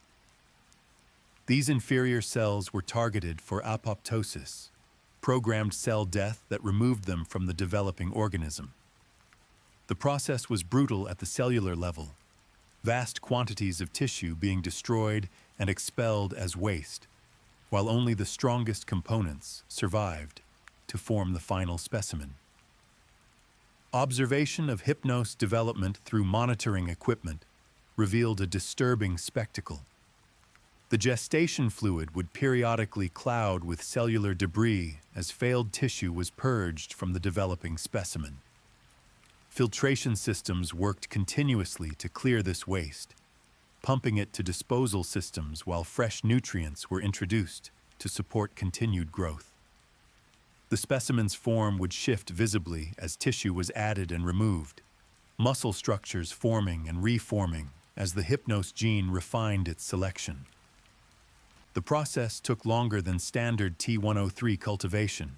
These inferior cells were targeted for apoptosis, programmed cell death that removed them from the developing organism. The process was brutal at the cellular level, vast quantities of tissue being destroyed and expelled as waste, while only the strongest components survived to form the final specimen. Observation of Hypnos development through monitoring equipment revealed a disturbing spectacle. The gestation fluid would periodically cloud with cellular debris as failed tissue was purged from the developing specimen. Filtration systems worked continuously to clear this waste, pumping it to disposal systems while fresh nutrients were introduced to support continued growth. The specimen's form would shift visibly as tissue was added and removed, muscle structures forming and reforming as the Hypnos gene refined its selection. The process took longer than standard T103 cultivation,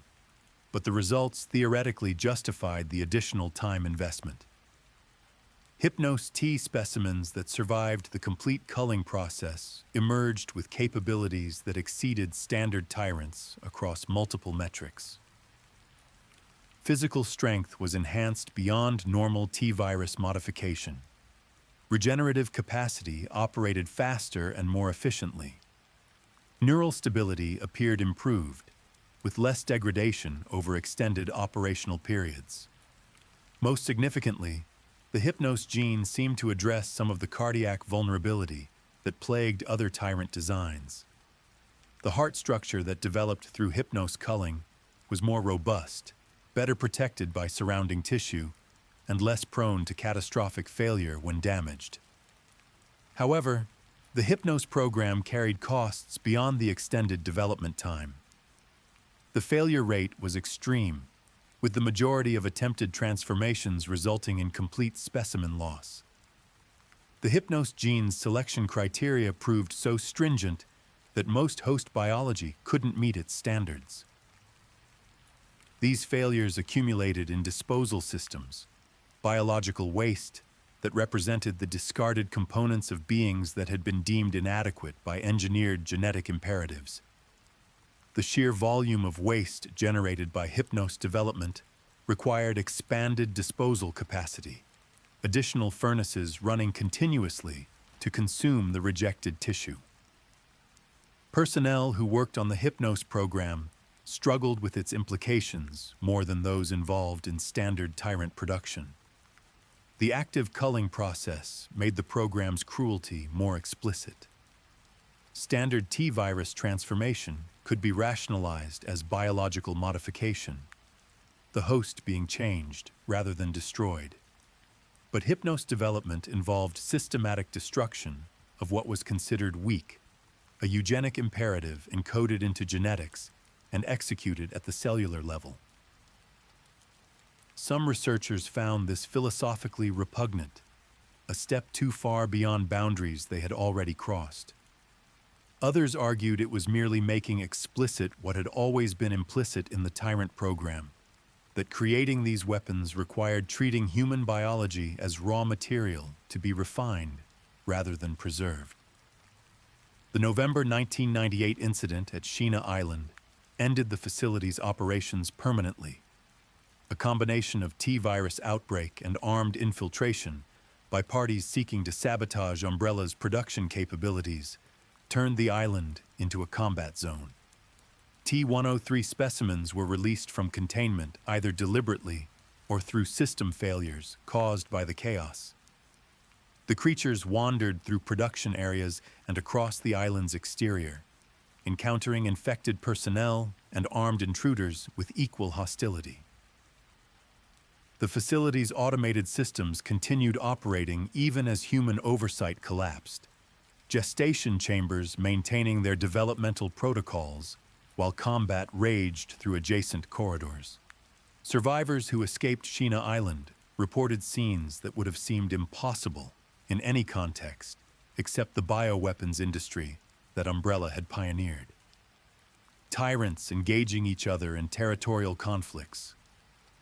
but the results theoretically justified the additional time investment. Hypnos T specimens that survived the complete culling process emerged with capabilities that exceeded standard Tyrants across multiple metrics. Physical strength was enhanced beyond normal T-virus modification. Regenerative capacity operated faster and more efficiently. Neural stability appeared improved, with less degradation over extended operational periods. Most significantly, the Hypnos gene seemed to address some of the cardiac vulnerability that plagued other Tyrant designs. The heart structure that developed through Hypnos culling was more robust, better protected by surrounding tissue, and less prone to catastrophic failure when damaged. However, the Hypnos program carried costs beyond the extended development time. The failure rate was extreme, with the majority of attempted transformations resulting in complete specimen loss. The Hypnos gene's selection criteria proved so stringent that most host biology couldn't meet its standards. These failures accumulated in disposal systems, biological waste that represented the discarded components of beings that had been deemed inadequate by engineered genetic imperatives. The sheer volume of waste generated by Hypnos development required expanded disposal capacity, additional furnaces running continuously to consume the rejected tissue. Personnel who worked on the Hypnos program struggled with its implications more than those involved in standard Tyrant production. The active culling process made the program's cruelty more explicit. Standard T-virus transformation could be rationalized as biological modification, the host being changed rather than destroyed. But Hypnos development involved systematic destruction of what was considered weak, a eugenic imperative encoded into genetics and executed at the cellular level. Some researchers found this philosophically repugnant, a step too far beyond boundaries they had already crossed. Others argued it was merely making explicit what had always been implicit in the Tyrant program, that creating these weapons required treating human biology as raw material to be refined rather than preserved. The November 1998 incident at Sheena Island ended the facility's operations permanently. A combination of T-virus outbreak and armed infiltration by parties seeking to sabotage Umbrella's production capabilities turned the island into a combat zone. T-103 specimens were released from containment either deliberately or through system failures caused by the chaos. The creatures wandered through production areas and across the island's exterior, encountering infected personnel and armed intruders with equal hostility. The facility's automated systems continued operating even as human oversight collapsed, gestation chambers maintaining their developmental protocols while combat raged through adjacent corridors. Survivors who escaped Sheena Island reported scenes that would have seemed impossible in any context except the bioweapons industry that Umbrella had pioneered. Tyrants engaging each other in territorial conflicts,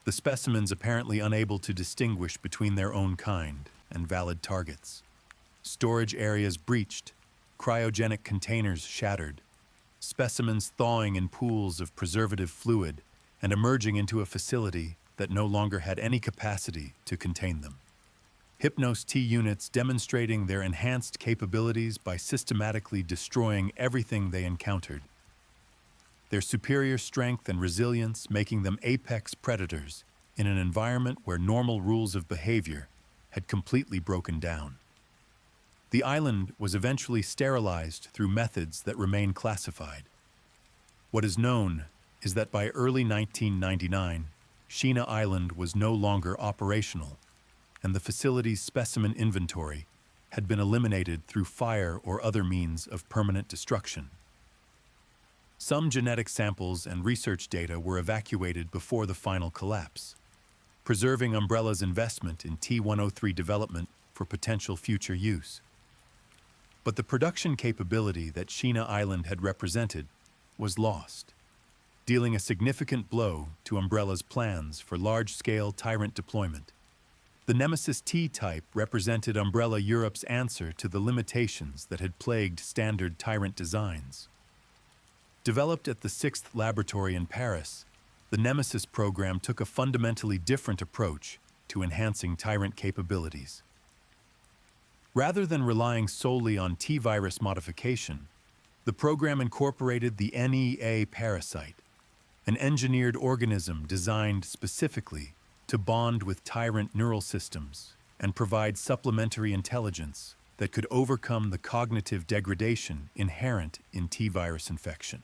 the specimens apparently unable to distinguish between their own kind and valid targets. Storage areas breached, cryogenic containers shattered, specimens thawing in pools of preservative fluid and emerging into a facility that no longer had any capacity to contain them. Hypnos T units demonstrating their enhanced capabilities by systematically destroying everything they encountered. Their superior strength and resilience making them apex predators in an environment where normal rules of behavior had completely broken down. The island was eventually sterilized through methods that remain classified. What is known is that by early 1999, Sheena Island was no longer operational, and the facility's specimen inventory had been eliminated through fire or other means of permanent destruction. Some genetic samples and research data were evacuated before the final collapse, preserving Umbrella's investment in T-103 development for potential future use. But the production capability that Sheena Island had represented was lost, dealing a significant blow to Umbrella's plans for large-scale Tyrant deployment. The Nemesis T-type represented Umbrella Europe's answer to the limitations that had plagued standard Tyrant designs. Developed at the 6th Laboratory in Paris, the Nemesis program took a fundamentally different approach to enhancing Tyrant capabilities. Rather than relying solely on T-virus modification, the program incorporated the NEA parasite, an engineered organism designed specifically to bond with Tyrant neural systems and provide supplementary intelligence that could overcome the cognitive degradation inherent in T-virus infection.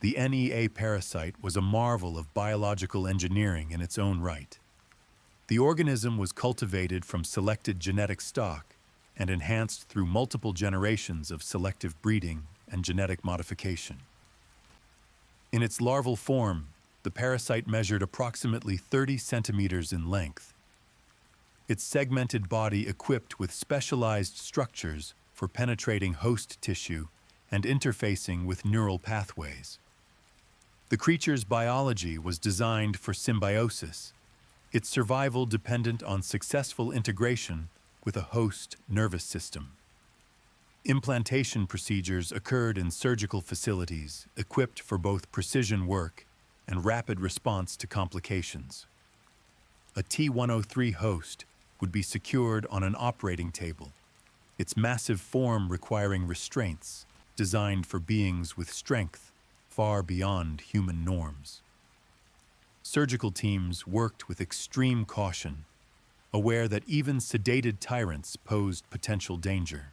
The NEA parasite was a marvel of biological engineering in its own right. The organism was cultivated from selected genetic stock and enhanced through multiple generations of selective breeding and genetic modification. In its larval form, the parasite measured approximately 30 centimeters in length. Its segmented body equipped with specialized structures for penetrating host tissue and interfacing with neural pathways. The creature's biology was designed for symbiosis, its survival dependent on successful integration with a host nervous system. Implantation procedures occurred in surgical facilities equipped for both precision work and rapid response to complications. A T-103 host would be secured on an operating table, its massive form requiring restraints designed for beings with strength far beyond human norms. Surgical teams worked with extreme caution, aware that even sedated tyrants posed potential danger.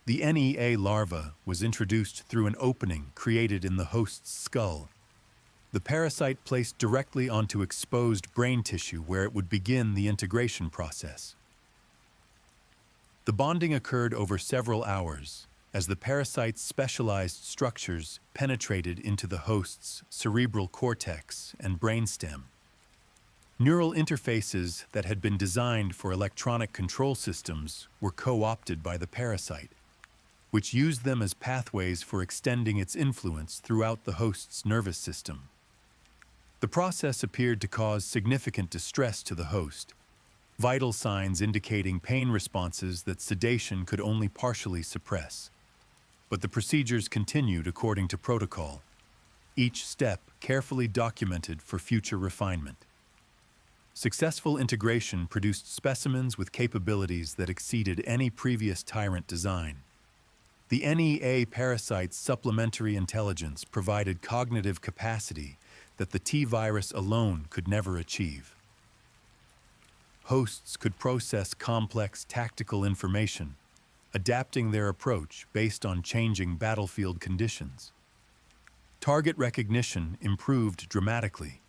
The NEA larva was introduced through an opening created in the host's skull. The parasite placed directly onto exposed brain tissue where it would begin the integration process. The bonding occurred over several hours, as the parasite's specialized structures penetrated into the host's cerebral cortex and brainstem. Neural interfaces that had been designed for electronic control systems were co-opted by the parasite, which used them as pathways for extending its influence throughout the host's nervous system. The process appeared to cause significant distress to the host, vital signs indicating pain responses that sedation could only partially suppress. But the procedures continued according to protocol, each step carefully documented for future refinement. Successful integration produced specimens with capabilities that exceeded any previous Tyrant design. The NEA parasite's supplementary intelligence provided cognitive capacity that the T-virus alone could never achieve. Hosts could process complex tactical information, adapting their approach based on changing battlefield conditions. Target recognition improved dramatically,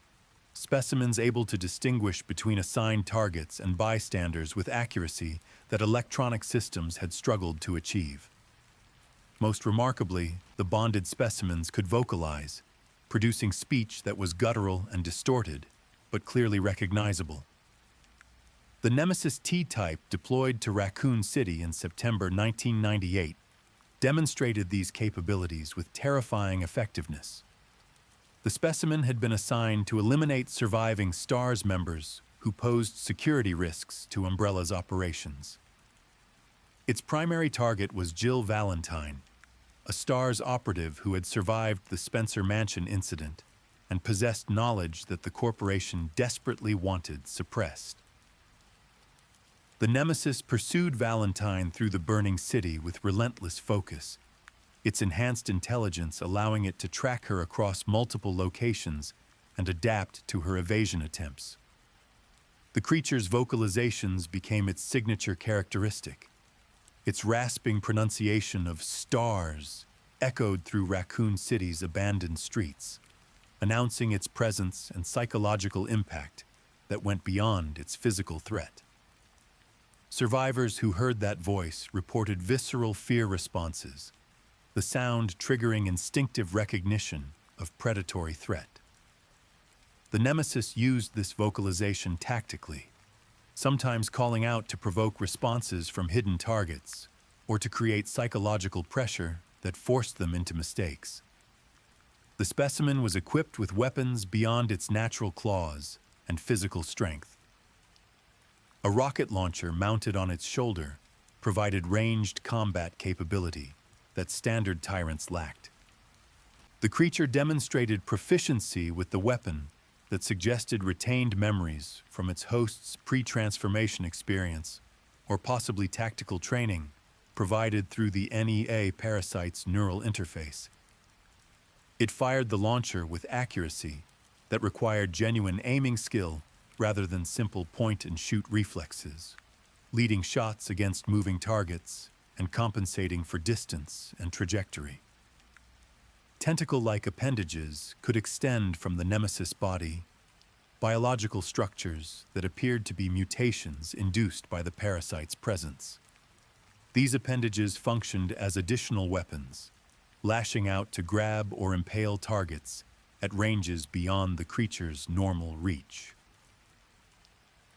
specimens able to distinguish between assigned targets and bystanders with accuracy that electronic systems had struggled to achieve. Most remarkably, the bonded specimens could vocalize, producing speech that was guttural and distorted, but clearly recognizable. The Nemesis T-type deployed to Raccoon City in September 1998 demonstrated these capabilities with terrifying effectiveness. The specimen had been assigned to eliminate surviving STARS members who posed security risks to Umbrella's operations. Its primary target was Jill Valentine, a STARS operative who had survived the Spencer Mansion incident. and possessed knowledge that the corporation desperately wanted suppressed. The Nemesis pursued Valentine through the burning city with relentless focus, its enhanced intelligence allowing it to track her across multiple locations and adapt to her evasion attempts. The creature's vocalizations became its signature characteristic. Its rasping pronunciation of "stars" echoed through Raccoon City's abandoned streets, announcing its presence and psychological impact that went beyond its physical threat. Survivors who heard that voice reported visceral fear responses, the sound triggering instinctive recognition of predatory threat. The Nemesis used this vocalization tactically, sometimes calling out to provoke responses from hidden targets or to create psychological pressure that forced them into mistakes. The specimen was equipped with weapons beyond its natural claws and physical strength. A rocket launcher mounted on its shoulder provided ranged combat capability that standard Tyrants lacked. The creature demonstrated proficiency with the weapon that suggested retained memories from its host's pre-transformation experience or possibly tactical training provided through the NEA parasite's neural interface. It fired the launcher with accuracy that required genuine aiming skill rather than simple point-and-shoot reflexes, leading shots against moving targets and compensating for distance and trajectory. Tentacle-like appendages could extend from the Nemesis body, biological structures that appeared to be mutations induced by the parasite's presence. These appendages functioned as additional weapons, lashing out to grab or impale targets at ranges beyond the creature's normal reach.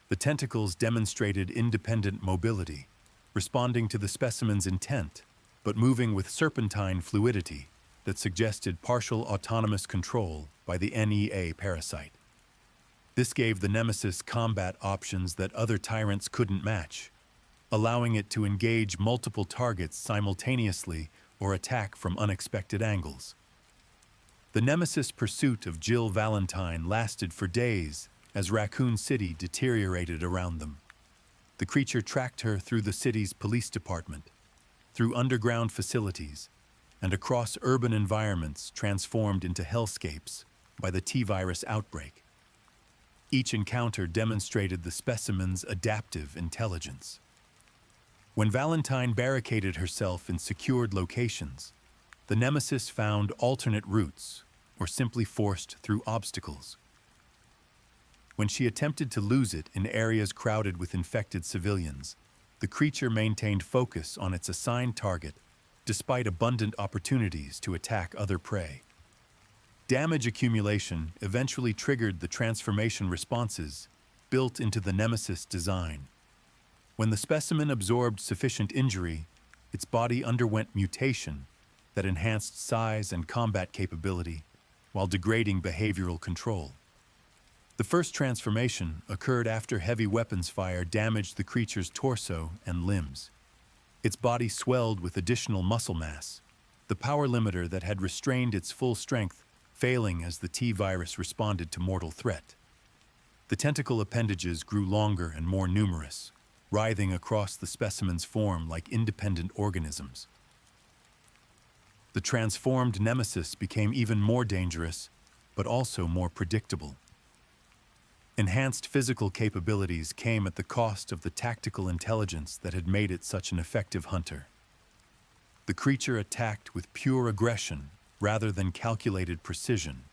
The tentacles demonstrated independent mobility, responding to the specimen's intent, but moving with serpentine fluidity that suggested partial autonomous control by the NEA parasite. This gave the Nemesis combat options that other Tyrants couldn't match, allowing it to engage multiple targets simultaneously or attack from unexpected angles. The Nemesis' pursuit of Jill Valentine lasted for days as Raccoon City deteriorated around them. The creature tracked her through the city's police department, through underground facilities, and across urban environments transformed into hellscapes by the T-virus outbreak. Each encounter demonstrated the specimen's adaptive intelligence. When Valentine barricaded herself in secured locations, the Nemesis found alternate routes or simply forced through obstacles. When she attempted to lose it in areas crowded with infected civilians, the creature maintained focus on its assigned target despite abundant opportunities to attack other prey. Damage accumulation eventually triggered the transformation responses built into the Nemesis design. When the specimen absorbed sufficient injury, its body underwent mutation that enhanced size and combat capability while degrading behavioral control. The first transformation occurred after heavy weapons fire damaged the creature's torso and limbs. Its body swelled with additional muscle mass, the power limiter that had restrained its full strength failing as the T-virus responded to mortal threat. The tentacle appendages grew longer and more numerous, writhing across the specimen's form like independent organisms. The transformed Nemesis became even more dangerous, but also more predictable. Enhanced physical capabilities came at the cost of the tactical intelligence that had made it such an effective hunter. The creature attacked with pure aggression rather than calculated precision,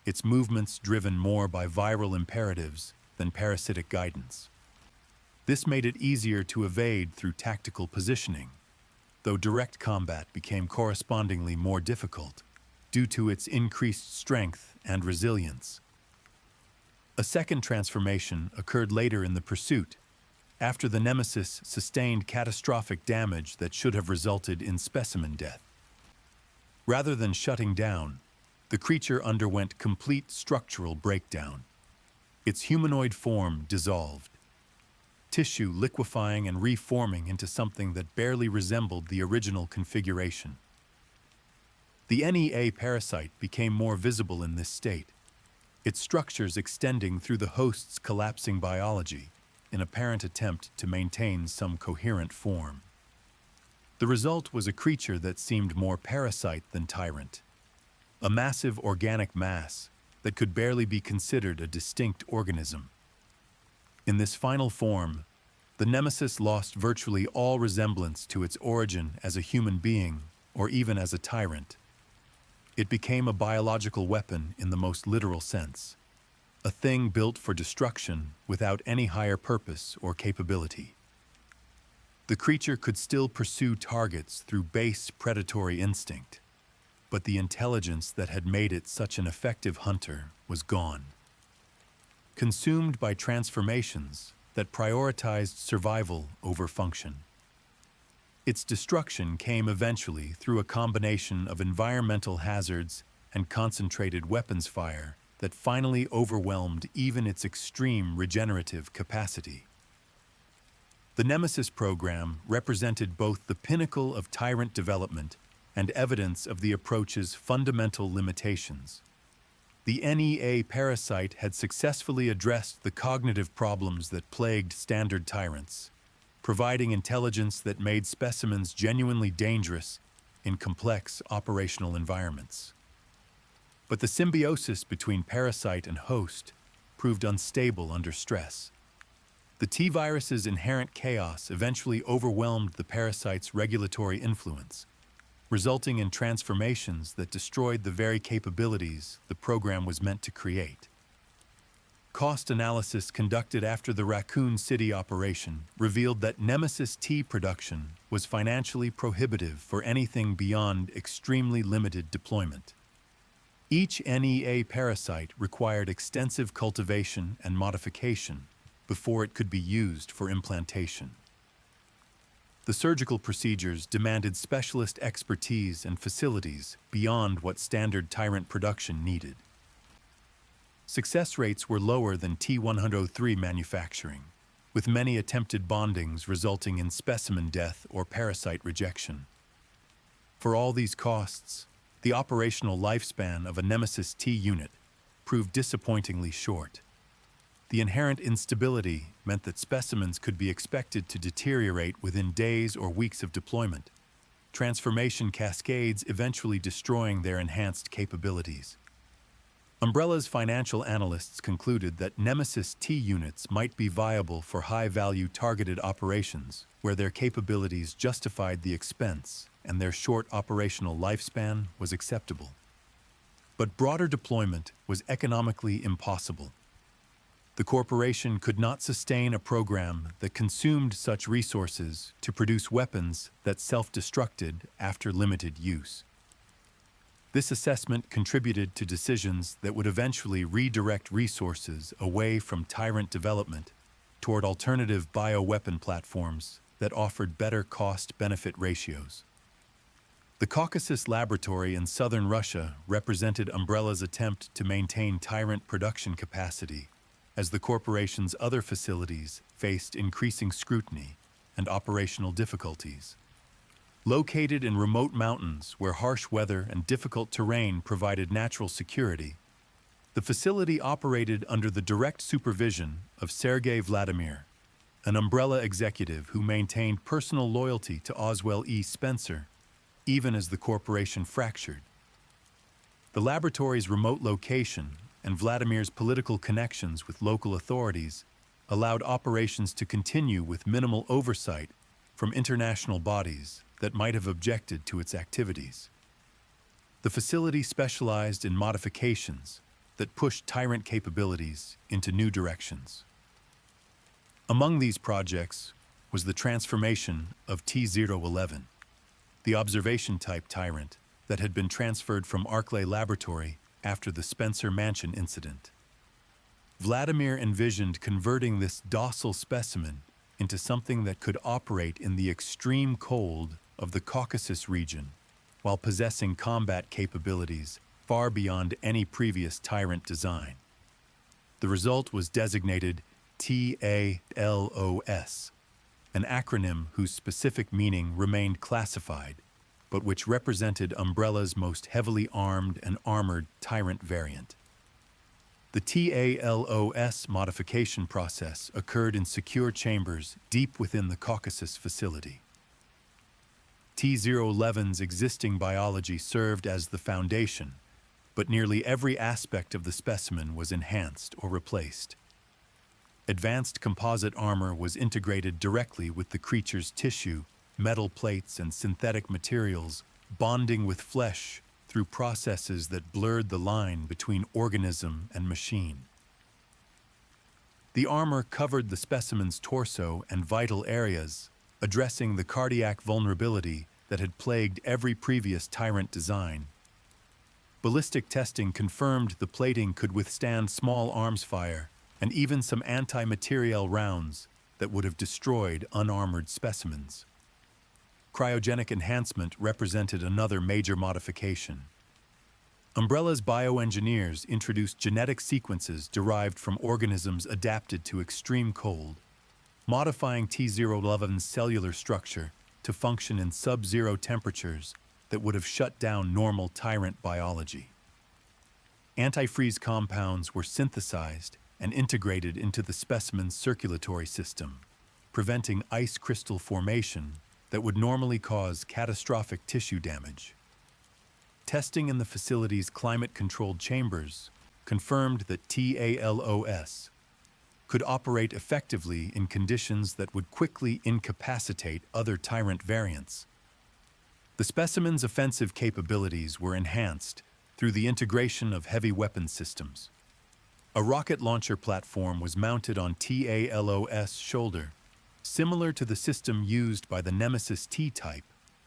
its movements driven more by viral imperatives than parasitic guidance. This made it easier to evade through tactical positioning, though direct combat became correspondingly more difficult due to its increased strength and resilience. A second transformation occurred later in the pursuit, after the Nemesis sustained catastrophic damage that should have resulted in specimen death. Rather than shutting down, the creature underwent complete structural breakdown. Its humanoid form dissolved, tissue liquefying and reforming into something that barely resembled the original configuration. The NEA parasite became more visible in this state, its structures extending through the host's collapsing biology, in apparent attempt to maintain some coherent form. The result was a creature that seemed more parasite than tyrant, a massive organic mass that could barely be considered a distinct organism. In this final form, the Nemesis lost virtually all resemblance to its origin as a human being or even as a tyrant. It became a biological weapon in the most literal sense, a thing built for destruction without any higher purpose or capability. The creature could still pursue targets through base predatory instinct, but the intelligence that had made it such an effective hunter was gone. Consumed by transformations that prioritized survival over function. Its destruction came eventually through a combination of environmental hazards and concentrated weapons fire that finally overwhelmed even its extreme regenerative capacity. The Nemesis program represented both the pinnacle of Tyrant development and evidence of the approach's fundamental limitations. The NEA parasite had successfully addressed the cognitive problems that plagued standard Tyrants, providing intelligence that made specimens genuinely dangerous in complex operational environments. But the symbiosis between parasite and host proved unstable under stress. The T-virus's inherent chaos eventually overwhelmed the parasite's regulatory influence, resulting in transformations that destroyed the very capabilities the program was meant to create. Cost analysis conducted after the Raccoon City operation revealed that Nemesis T production was financially prohibitive for anything beyond extremely limited deployment. Each NEA parasite required extensive cultivation and modification before it could be used for implantation. The surgical procedures demanded specialist expertise and facilities beyond what standard Tyrant production needed. Success rates were lower than T-103 manufacturing, with many attempted bondings resulting in specimen death or parasite rejection. For all these costs, the operational lifespan of a Nemesis T unit proved disappointingly short. The inherent instability meant that specimens could be expected to deteriorate within days or weeks of deployment, transformation cascades eventually destroying their enhanced capabilities. Umbrella's financial analysts concluded that Nemesis T units might be viable for high-value targeted operations where their capabilities justified the expense and their short operational lifespan was acceptable. But broader deployment was economically impossible. The corporation could not sustain a program that consumed such resources to produce weapons that self-destructed after limited use. This assessment contributed to decisions that would eventually redirect resources away from Tyrant development toward alternative bioweapon platforms that offered better cost-benefit ratios. The Caucasus laboratory in southern Russia represented Umbrella's attempt to maintain Tyrant production capacity as the corporation's other facilities faced increasing scrutiny and operational difficulties. Located in remote mountains where harsh weather and difficult terrain provided natural security, the facility operated under the direct supervision of Sergei Vladimir, an Umbrella executive who maintained personal loyalty to Oswell E. Spencer, even as the corporation fractured. The laboratory's remote location and Vladimir's political connections with local authorities allowed operations to continue with minimal oversight from international bodies that might have objected to its activities. The facility specialized in modifications that pushed Tyrant capabilities into new directions. Among these projects was the transformation of T-011, the observation-type Tyrant that had been transferred from Arklay Laboratory after the Spencer Mansion incident. Vladimir envisioned converting this docile specimen into something that could operate in the extreme cold of the Caucasus region while possessing combat capabilities far beyond any previous Tyrant design. The result was designated T-A.L.O.S, an acronym whose specific meaning remained classified, but which represented Umbrella's most heavily armed and armored Tyrant variant. The T-A.L.O.S modification process occurred in secure chambers deep within the Caucasus facility. T-011's existing biology served as the foundation, but nearly every aspect of the specimen was enhanced or replaced. Advanced composite armor was integrated directly with the creature's tissue, metal plates, and synthetic materials, bonding with flesh through processes that blurred the line between organism and machine. The armor covered the specimen's torso and vital areas, addressing the cardiac vulnerability that had plagued every previous Tyrant design. Ballistic testing confirmed the plating could withstand small arms fire and even some anti-materiel rounds that would have destroyed unarmored specimens. Cryogenic enhancement represented another major modification. Umbrella's bioengineers introduced genetic sequences derived from organisms adapted to extreme cold, modifying T-011's cellular structure to function in sub-zero temperatures that would have shut down normal Tyrant biology. Antifreeze compounds were synthesized and integrated into the specimen's circulatory system, preventing ice crystal formation that would normally cause catastrophic tissue damage. Testing in the facility's climate-controlled chambers confirmed that T-A.L.O.S could operate effectively in conditions that would quickly incapacitate other Tyrant variants. The specimen's offensive capabilities were enhanced through the integration of heavy weapon systems. A rocket launcher platform was mounted on T-A.L.O.S shoulder, similar to the system used by the Nemesis T-type,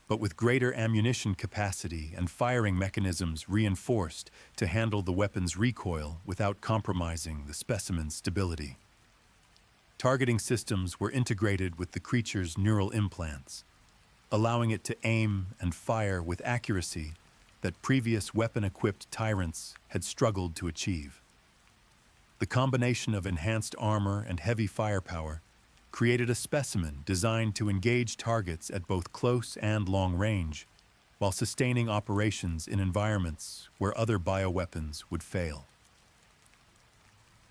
but with greater ammunition capacity and firing mechanisms reinforced to handle the weapon's recoil without compromising the specimen's stability. Targeting systems were integrated with the creature's neural implants, allowing it to aim and fire with accuracy that previous weapon-equipped Tyrants had struggled to achieve. The combination of enhanced armor and heavy firepower created a specimen designed to engage targets at both close and long range, while sustaining operations in environments where other bioweapons would fail.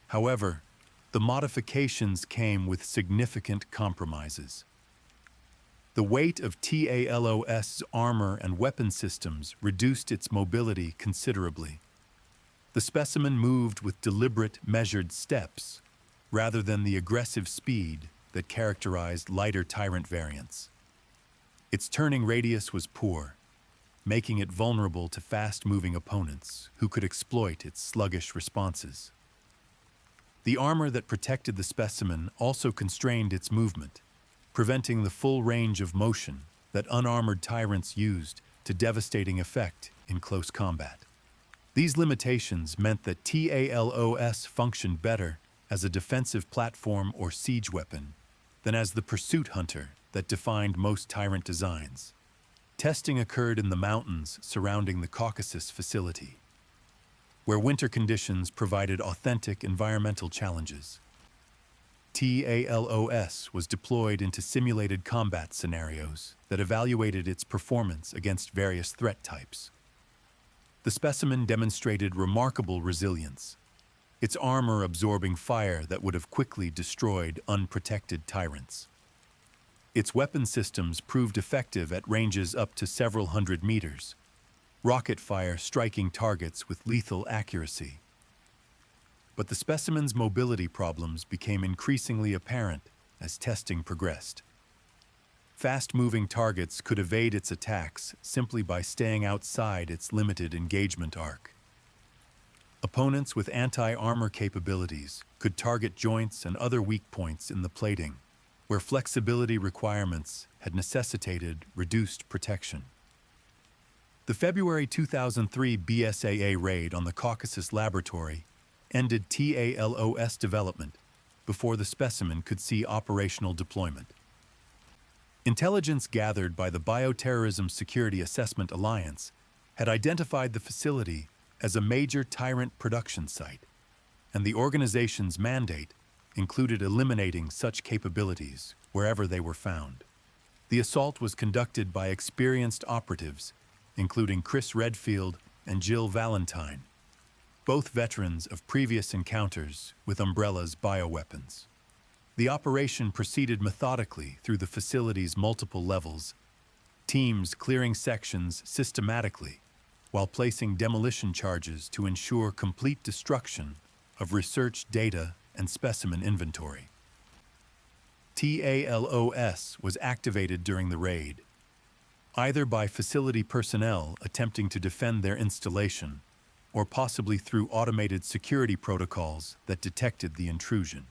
However, the modifications came with significant compromises. The weight of T-A.L.O.'s armor and weapon systems reduced its mobility considerably. The specimen moved with deliberate, measured steps, rather than the aggressive speed that characterized lighter Tyrant variants. Its turning radius was poor, making it vulnerable to fast-moving opponents who could exploit its sluggish responses. The armor that protected the specimen also constrained its movement, preventing the full range of motion that unarmored Tyrants used to devastating effect in close combat. These limitations meant that T-A.L.O.S functioned better as a defensive platform or siege weapon than as the pursuit hunter that defined most Tyrant designs. Testing occurred in the mountains surrounding the Caucasus facility, where winter conditions provided authentic environmental challenges. T-A.L.O.S was deployed into simulated combat scenarios that evaluated its performance against various threat types. The specimen demonstrated remarkable resilience, its armor absorbing fire that would have quickly destroyed unprotected Tyrants. Its weapon systems proved effective at ranges up to several hundred meters, rocket fire striking targets with lethal accuracy. But the specimen's mobility problems became increasingly apparent as testing progressed. Fast-moving targets could evade its attacks simply by staying outside its limited engagement arc. Opponents with anti-armor capabilities could target joints and other weak points in the plating, where flexibility requirements had necessitated reduced protection. The February 2003 BSAA raid on the Caucasus laboratory ended T-A.L.O.S development before the specimen could see operational deployment. Intelligence gathered by the Bioterrorism Security Assessment Alliance had identified the facility as a major Tyrant production site, and the organization's mandate included eliminating such capabilities wherever they were found. The assault was conducted by experienced operatives, including Chris Redfield and Jill Valentine. both veterans of previous encounters with Umbrella's bioweapons. The operation proceeded methodically through the facility's multiple levels, teams clearing sections systematically, while placing demolition charges to ensure complete destruction of research data and specimen inventory. T-A.L.O.S was activated during the raid, either by facility personnel attempting to defend their installation, or possibly through automated security protocols that detected the intrusion.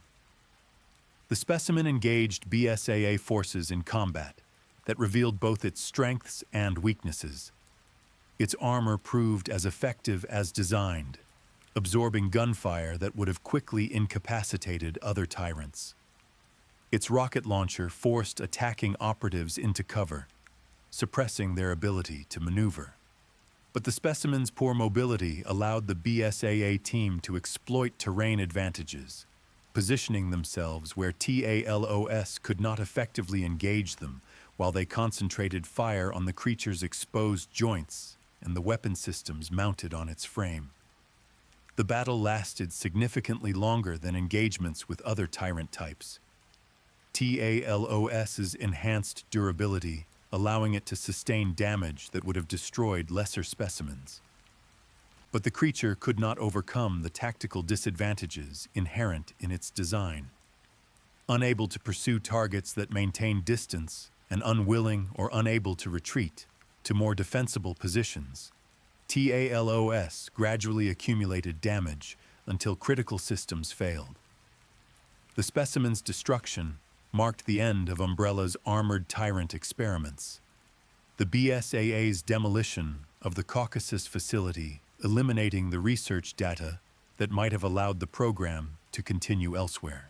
The specimen engaged BSAA forces in combat that revealed both its strengths and weaknesses. Its armor proved as effective as designed, absorbing gunfire that would have quickly incapacitated other Tyrants. Its rocket launcher forced attacking operatives into cover, suppressing their ability to maneuver. But the specimen's poor mobility allowed the BSAA team to exploit terrain advantages, positioning themselves where T-A.L.O.S could not effectively engage them while they concentrated fire on the creature's exposed joints and the weapon systems mounted on its frame. The battle lasted significantly longer than engagements with other Tyrant types. T-A.L.O.S's enhanced durability, allowing it to sustain damage that would have destroyed lesser specimens. But the creature could not overcome the tactical disadvantages inherent in its design. Unable to pursue targets that maintain distance and unwilling or unable to retreat to more defensible positions, T-A.L.O.S gradually accumulated damage until critical systems failed. The specimen's destruction marked the end of Umbrella's armored Tyrant experiments. The BSAA's demolition of the Caucasus facility, eliminating the research data that might have allowed the program to continue elsewhere.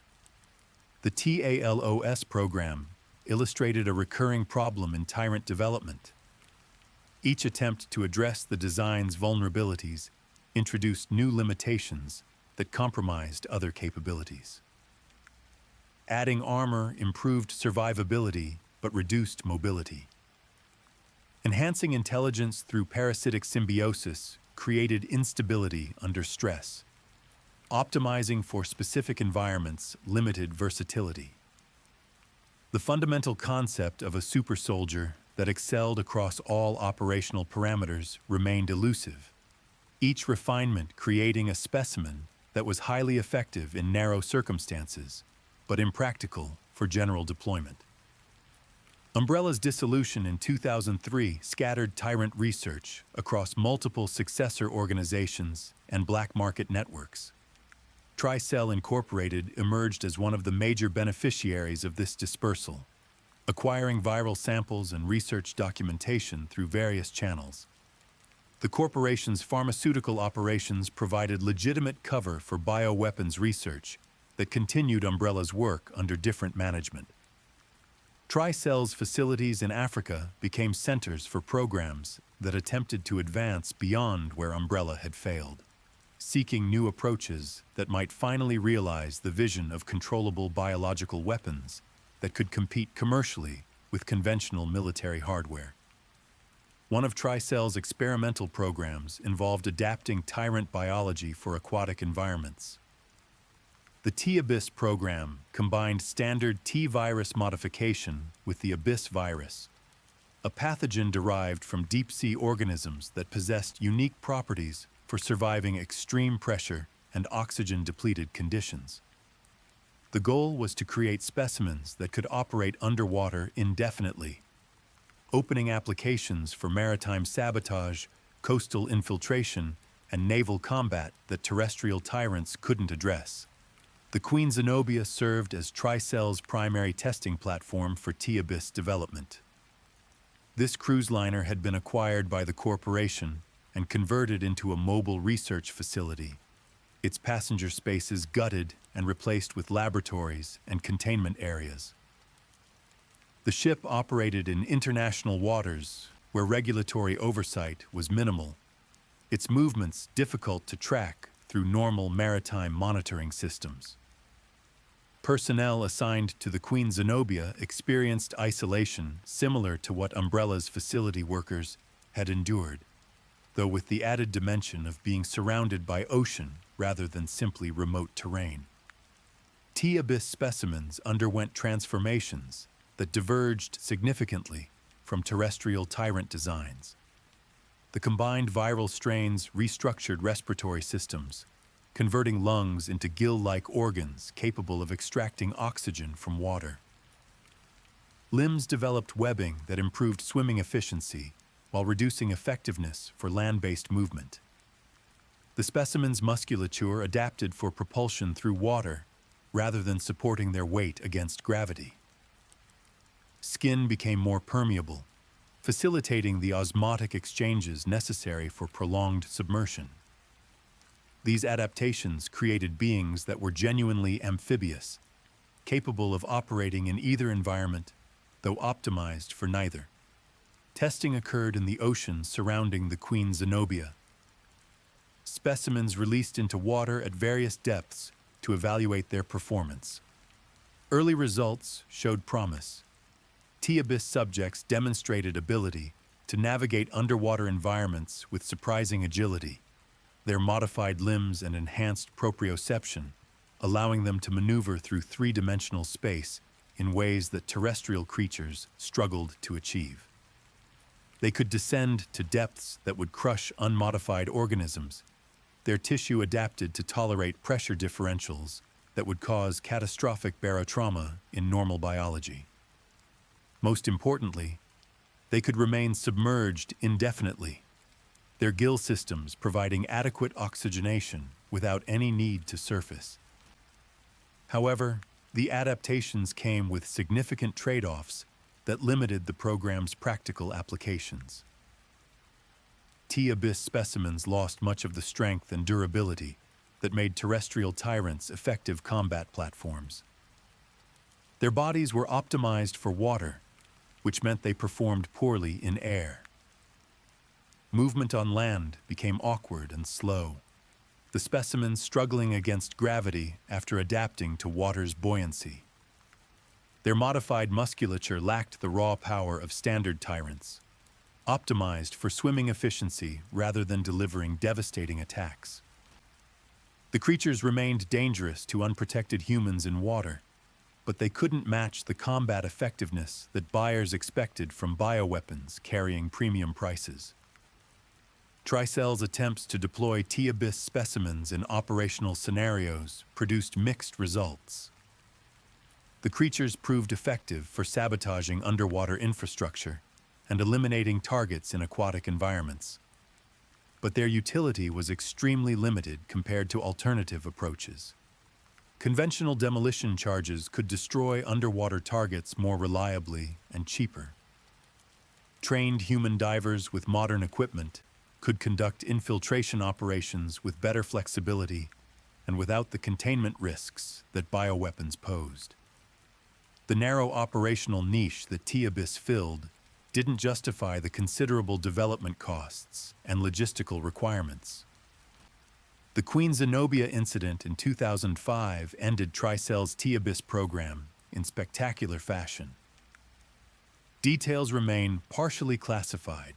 The T-A.L.O.S program illustrated a recurring problem in Tyrant development. Each attempt to address the design's vulnerabilities introduced new limitations that compromised other capabilities. Adding armor improved survivability but reduced mobility. Enhancing intelligence through parasitic symbiosis created instability under stress. Optimizing for specific environments limited versatility. The fundamental concept of a supersoldier that excelled across all operational parameters remained elusive, each refinement creating a specimen that was highly effective in narrow circumstances, but impractical for general deployment. Umbrella's dissolution in 2003 scattered Tyrant research across multiple successor organizations and black market networks. TRICELL Incorporated emerged as one of the major beneficiaries of this dispersal, acquiring viral samples and research documentation through various channels. The corporation's pharmaceutical operations provided legitimate cover for bioweapons research that continued Umbrella's work under different management. TRICELL's facilities in Africa became centers for programs that attempted to advance beyond where Umbrella had failed, seeking new approaches that might finally realize the vision of controllable biological weapons that could compete commercially with conventional military hardware. One of TRICELL's experimental programs involved adapting Tyrant biology for aquatic environments. The T-Abyss program combined standard T-virus modification with the Abyss virus, a pathogen derived from deep-sea organisms that possessed unique properties for surviving extreme pressure and oxygen-depleted conditions. The goal was to create specimens that could operate underwater indefinitely, opening applications for maritime sabotage, coastal infiltration, and naval combat that terrestrial Tyrants couldn't address. The Queen Zenobia served as TRICELL's primary testing platform for T-Abyss development. This cruise liner had been acquired by the corporation and converted into a mobile research facility, its passenger spaces gutted and replaced with laboratories and containment areas. The ship operated in international waters where regulatory oversight was minimal, its movements difficult to track through normal maritime monitoring systems. Personnel assigned to the Queen Zenobia experienced isolation similar to what Umbrella's facility workers had endured. though with the added dimension of being surrounded by ocean rather than simply remote terrain. T-Abyss specimens underwent transformations that diverged significantly from terrestrial tyrant designs. The combined viral strains restructured respiratory systems, converting lungs into gill-like organs capable of extracting oxygen from water. Limbs developed webbing that improved swimming efficiency while reducing effectiveness for land-based movement. The specimen's musculature adapted for propulsion through water rather than supporting their weight against gravity. Skin became more permeable, facilitating the osmotic exchanges necessary for prolonged submersion. These adaptations created beings that were genuinely amphibious, capable of operating in either environment, though optimized for neither. Testing occurred in the ocean surrounding the Queen Zenobia. Specimens released into water at various depths to evaluate their performance. Early results showed promise. T-Abyss subjects demonstrated ability to navigate underwater environments with surprising agility, their modified limbs and enhanced proprioception, allowing them to maneuver through three-dimensional space in ways that terrestrial creatures struggled to achieve. They could descend to depths that would crush unmodified organisms, their tissue adapted to tolerate pressure differentials that would cause catastrophic barotrauma in normal biology. Most importantly, they could remain submerged indefinitely, their gill systems providing adequate oxygenation without any need to surface. However, the adaptations came with significant trade-offs that limited the program's practical applications. T-Abyss specimens lost much of the strength and durability that made terrestrial tyrants effective combat platforms. Their bodies were optimized for water, which meant they performed poorly in air. Movement on land became awkward and slow, the specimens struggling against gravity after adapting to water's buoyancy. Their modified musculature lacked the raw power of standard tyrants, optimized for swimming efficiency rather than delivering devastating attacks. The creatures remained dangerous to unprotected humans in water, but they couldn't match the combat effectiveness that buyers expected from bioweapons carrying premium prices. TRICELL's attempts to deploy T-Abyss specimens in operational scenarios produced mixed results. The creatures proved effective for sabotaging underwater infrastructure and eliminating targets in aquatic environments. But their utility was extremely limited compared to alternative approaches. Conventional demolition charges could destroy underwater targets more reliably and cheaper. Trained human divers with modern equipment could conduct infiltration operations with better flexibility and without the containment risks that bioweapons posed. The narrow operational niche that T-Abyss filled didn't justify the considerable development costs and logistical requirements. The Queen Zenobia incident in 2005 ended TRICELL's T-Abyss program in spectacular fashion. Details remain partially classified,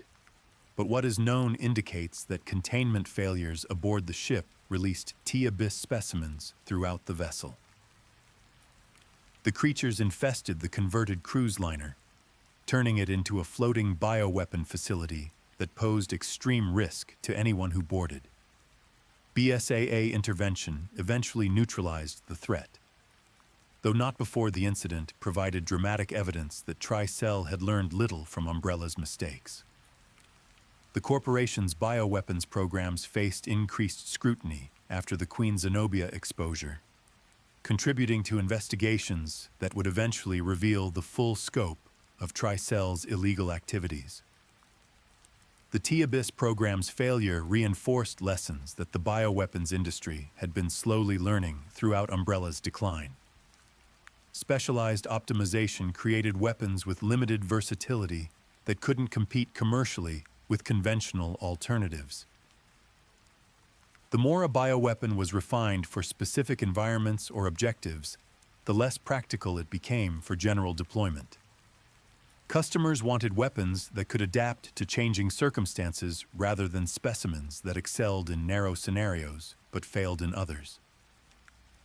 but what is known indicates that containment failures aboard the ship released T-Abyss specimens throughout the vessel. The creatures infested the converted cruise liner, turning it into a floating bioweapon facility that posed extreme risk to anyone who boarded. BSAA intervention eventually neutralized the threat, though not before the incident provided dramatic evidence that TRICELL had learned little from Umbrella's mistakes. The corporation's bioweapons programs faced increased scrutiny after the Queen Zenobia exposure, contributing to investigations that would eventually reveal the full scope of TRICELL's illegal activities. The T-Abyss program's failure reinforced lessons that the bioweapons industry had been slowly learning throughout Umbrella's decline. Specialized optimization created weapons with limited versatility that couldn't compete commercially with conventional alternatives. The more a bioweapon was refined for specific environments or objectives, the less practical it became for general deployment. Customers wanted weapons that could adapt to changing circumstances rather than specimens that excelled in narrow scenarios but failed in others.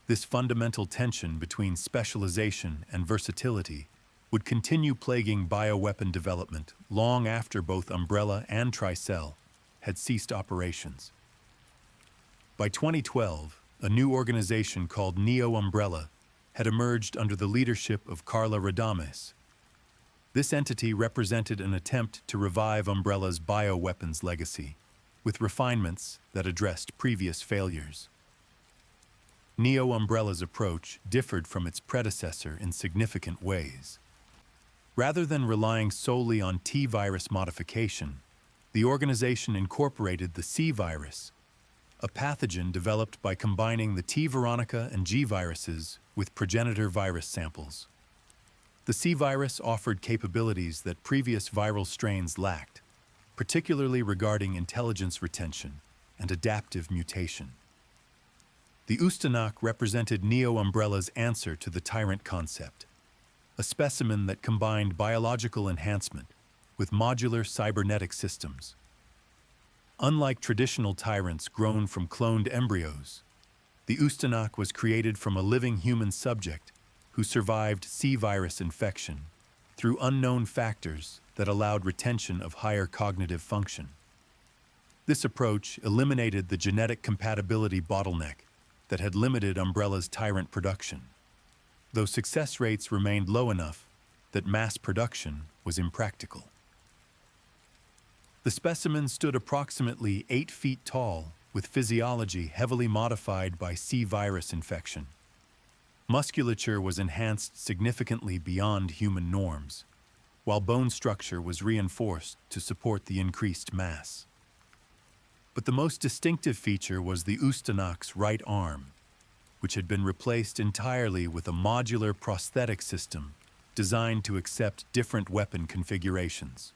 This fundamental tension between specialization and versatility would continue plaguing bioweapon development long after both Umbrella and TRICELL had ceased operations. By 2012, a new organization called Neo-Umbrella had emerged under the leadership of Carla Radames. This entity represented an attempt to revive Umbrella's bioweapons legacy, with refinements that addressed previous failures. Neo-Umbrella's approach differed from its predecessor in significant ways. Rather than relying solely on T-virus modification, the organization incorporated the C-virus, a pathogen developed by combining the T. veronica and G viruses with progenitor virus samples. The C virus offered capabilities that previous viral strains lacked, particularly regarding intelligence retention and adaptive mutation. The Ustanok represented Neo-Umbrella's answer to the Tyrant concept, a specimen that combined biological enhancement with modular cybernetic systems. Unlike traditional Tyrants grown from cloned embryos, the Ustanok was created from a living human subject who survived C-virus infection through unknown factors that allowed retention of higher cognitive function. This approach eliminated the genetic compatibility bottleneck that had limited Umbrella's Tyrant production, though success rates remained low enough that mass production was impractical. The specimen stood approximately 8 feet tall, with physiology heavily modified by C-virus infection. Musculature was enhanced significantly beyond human norms, while bone structure was reinforced to support the increased mass. But the most distinctive feature was the Ustanok's right arm, which had been replaced entirely with a modular prosthetic system designed to accept different weapon configurations.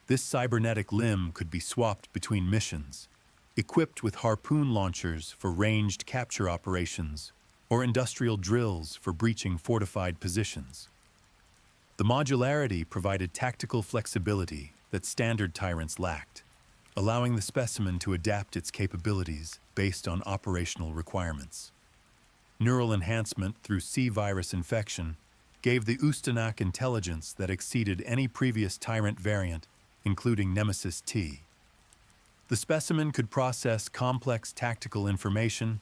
This cybernetic limb could be swapped between missions, equipped with harpoon launchers for ranged capture operations or industrial drills for breaching fortified positions. The modularity provided tactical flexibility that standard Tyrants lacked, allowing the specimen to adapt its capabilities based on operational requirements. Neural enhancement through C-virus infection gave the Ustanok intelligence that exceeded any previous Tyrant variant, including Nemesis T. The specimen could process complex tactical information,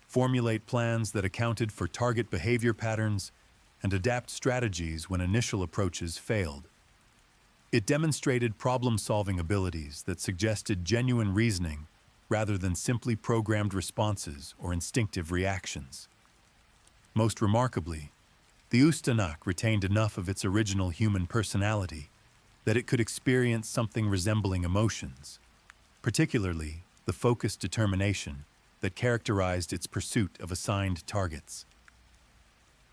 formulate plans that accounted for target behavior patterns, and adapt strategies when initial approaches failed. It demonstrated problem-solving abilities that suggested genuine reasoning rather than simply programmed responses or instinctive reactions. Most remarkably, the Ustanok retained enough of its original human personality that it could experience something resembling emotions, particularly the focused determination that characterized its pursuit of assigned targets.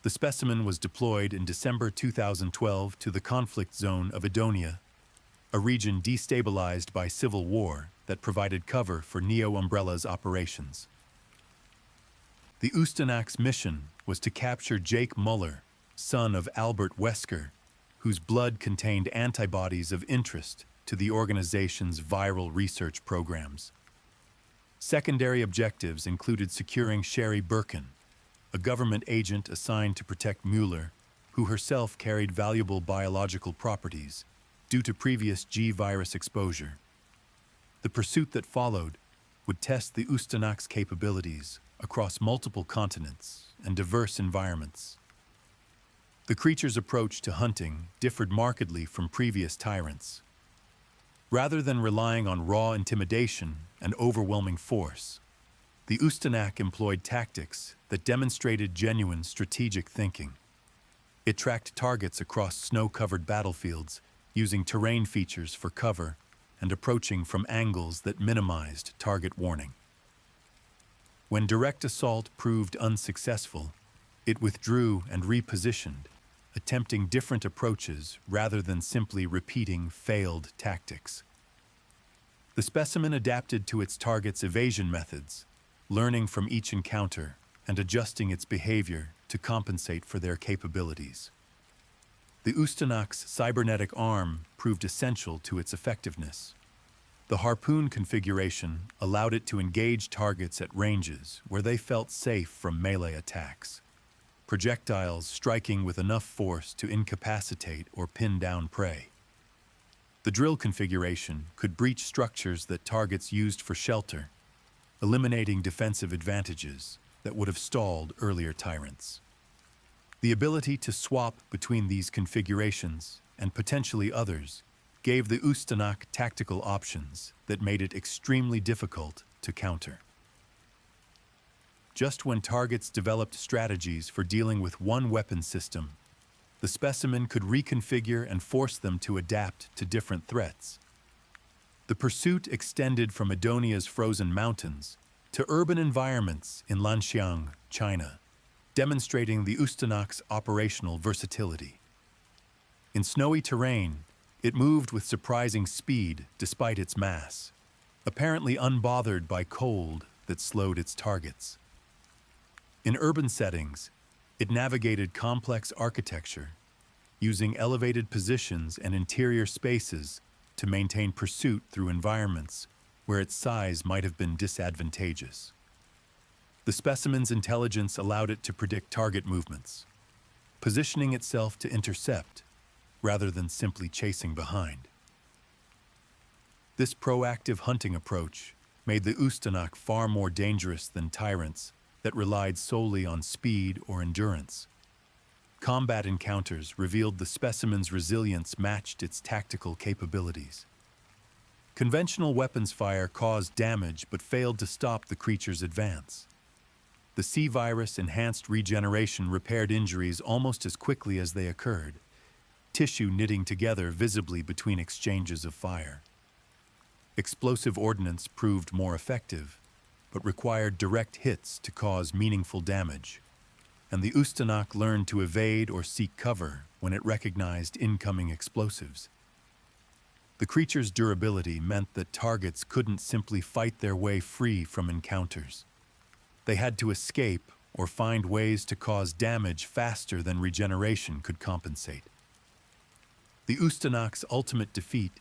The specimen was deployed in December 2012 to the conflict zone of Edonia, a region destabilized by civil war that provided cover for Neo-Umbrella's operations. The Ustanok's mission was to capture Jake Muller, son of Albert Wesker, whose blood contained antibodies of interest to the organization's viral research programs. Secondary objectives included securing Sherry Birkin, a government agent assigned to protect Mueller, who herself carried valuable biological properties due to previous G-virus exposure. The pursuit that followed would test the Ustanok's capabilities across multiple continents and diverse environments. The creature's approach to hunting differed markedly from previous Tyrants. Rather than relying on raw intimidation and overwhelming force, the Ustanok employed tactics that demonstrated genuine strategic thinking. It tracked targets across snow-covered battlefields, using terrain features for cover and approaching from angles that minimized target warning. When direct assault proved unsuccessful, it withdrew and repositioned, attempting different approaches rather than simply repeating failed tactics. The specimen adapted to its target's evasion methods, learning from each encounter and adjusting its behavior to compensate for their capabilities. The Ustanak's cybernetic arm proved essential to its effectiveness. The harpoon configuration allowed it to engage targets at ranges where they felt safe from melee attacks, projectiles striking with enough force to incapacitate or pin down prey. The drill configuration could breach structures that targets used for shelter, eliminating defensive advantages that would have stalled earlier Tyrants. The ability to swap between these configurations, and potentially others, gave the Ustanak tactical options that made it extremely difficult to counter. Just when targets developed strategies for dealing with one weapon system, the specimen could reconfigure and force them to adapt to different threats. The pursuit extended from Edonia's frozen mountains to urban environments in Lanxiang, China, demonstrating the Ustanak's operational versatility. In snowy terrain, it moved with surprising speed despite its mass, apparently unbothered by cold that slowed its targets. In urban settings, it navigated complex architecture, using elevated positions and interior spaces to maintain pursuit through environments where its size might have been disadvantageous. The specimen's intelligence allowed it to predict target movements, positioning itself to intercept rather than simply chasing behind. This proactive hunting approach made the Ustanak far more dangerous than Tyrants that relied solely on speed or endurance. Combat encounters revealed the specimen's resilience matched its tactical capabilities. Conventional weapons fire caused damage but failed to stop the creature's advance. The C-virus enhanced regeneration repaired injuries almost as quickly as they occurred, tissue knitting together visibly between exchanges of fire. Explosive ordnance proved more effective, but required direct hits to cause meaningful damage, and the Ustanak learned to evade or seek cover when it recognized incoming explosives. The creature's durability meant that targets couldn't simply fight their way free from encounters. They had to escape or find ways to cause damage faster than regeneration could compensate. The Ustanak's ultimate defeat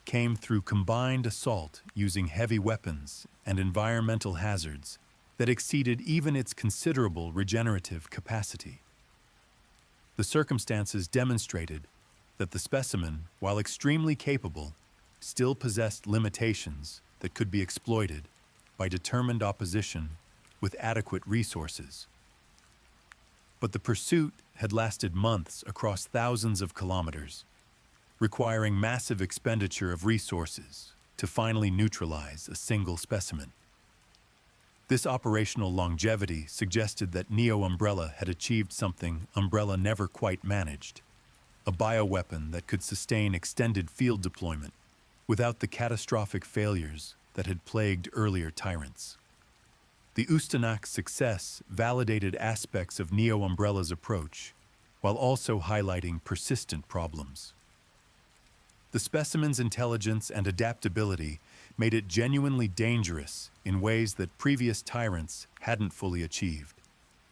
came through combined assault using heavy weapons and environmental hazards that exceeded even its considerable regenerative capacity. The circumstances demonstrated that the specimen, while extremely capable, still possessed limitations that could be exploited by determined opposition with adequate resources. But the pursuit had lasted months across thousands of kilometers, requiring massive expenditure of resources to finally neutralize a single specimen. This operational longevity suggested that Neo-Umbrella had achieved something Umbrella never quite managed, a bioweapon that could sustain extended field deployment without the catastrophic failures that had plagued earlier Tyrants. The Ustanak's success validated aspects of Neo-Umbrella's approach, while also highlighting persistent problems. The specimen's intelligence and adaptability made it genuinely dangerous in ways that previous Tyrants hadn't fully achieved.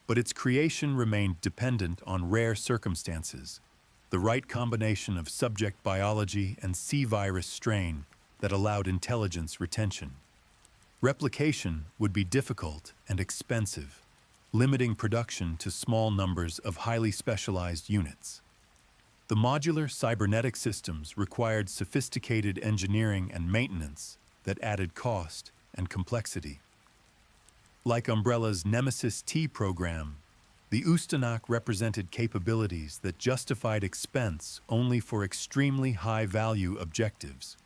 But its creation remained dependent on rare circumstances, the right combination of subject biology and C-virus strain that allowed intelligence retention. Replication would be difficult and expensive, limiting production to small numbers of highly specialized units. The modular cybernetic systems required sophisticated engineering and maintenance that added cost and complexity. Like Umbrella's Nemesis T program, the Ustanak represented capabilities that justified expense only for extremely high-value objectives.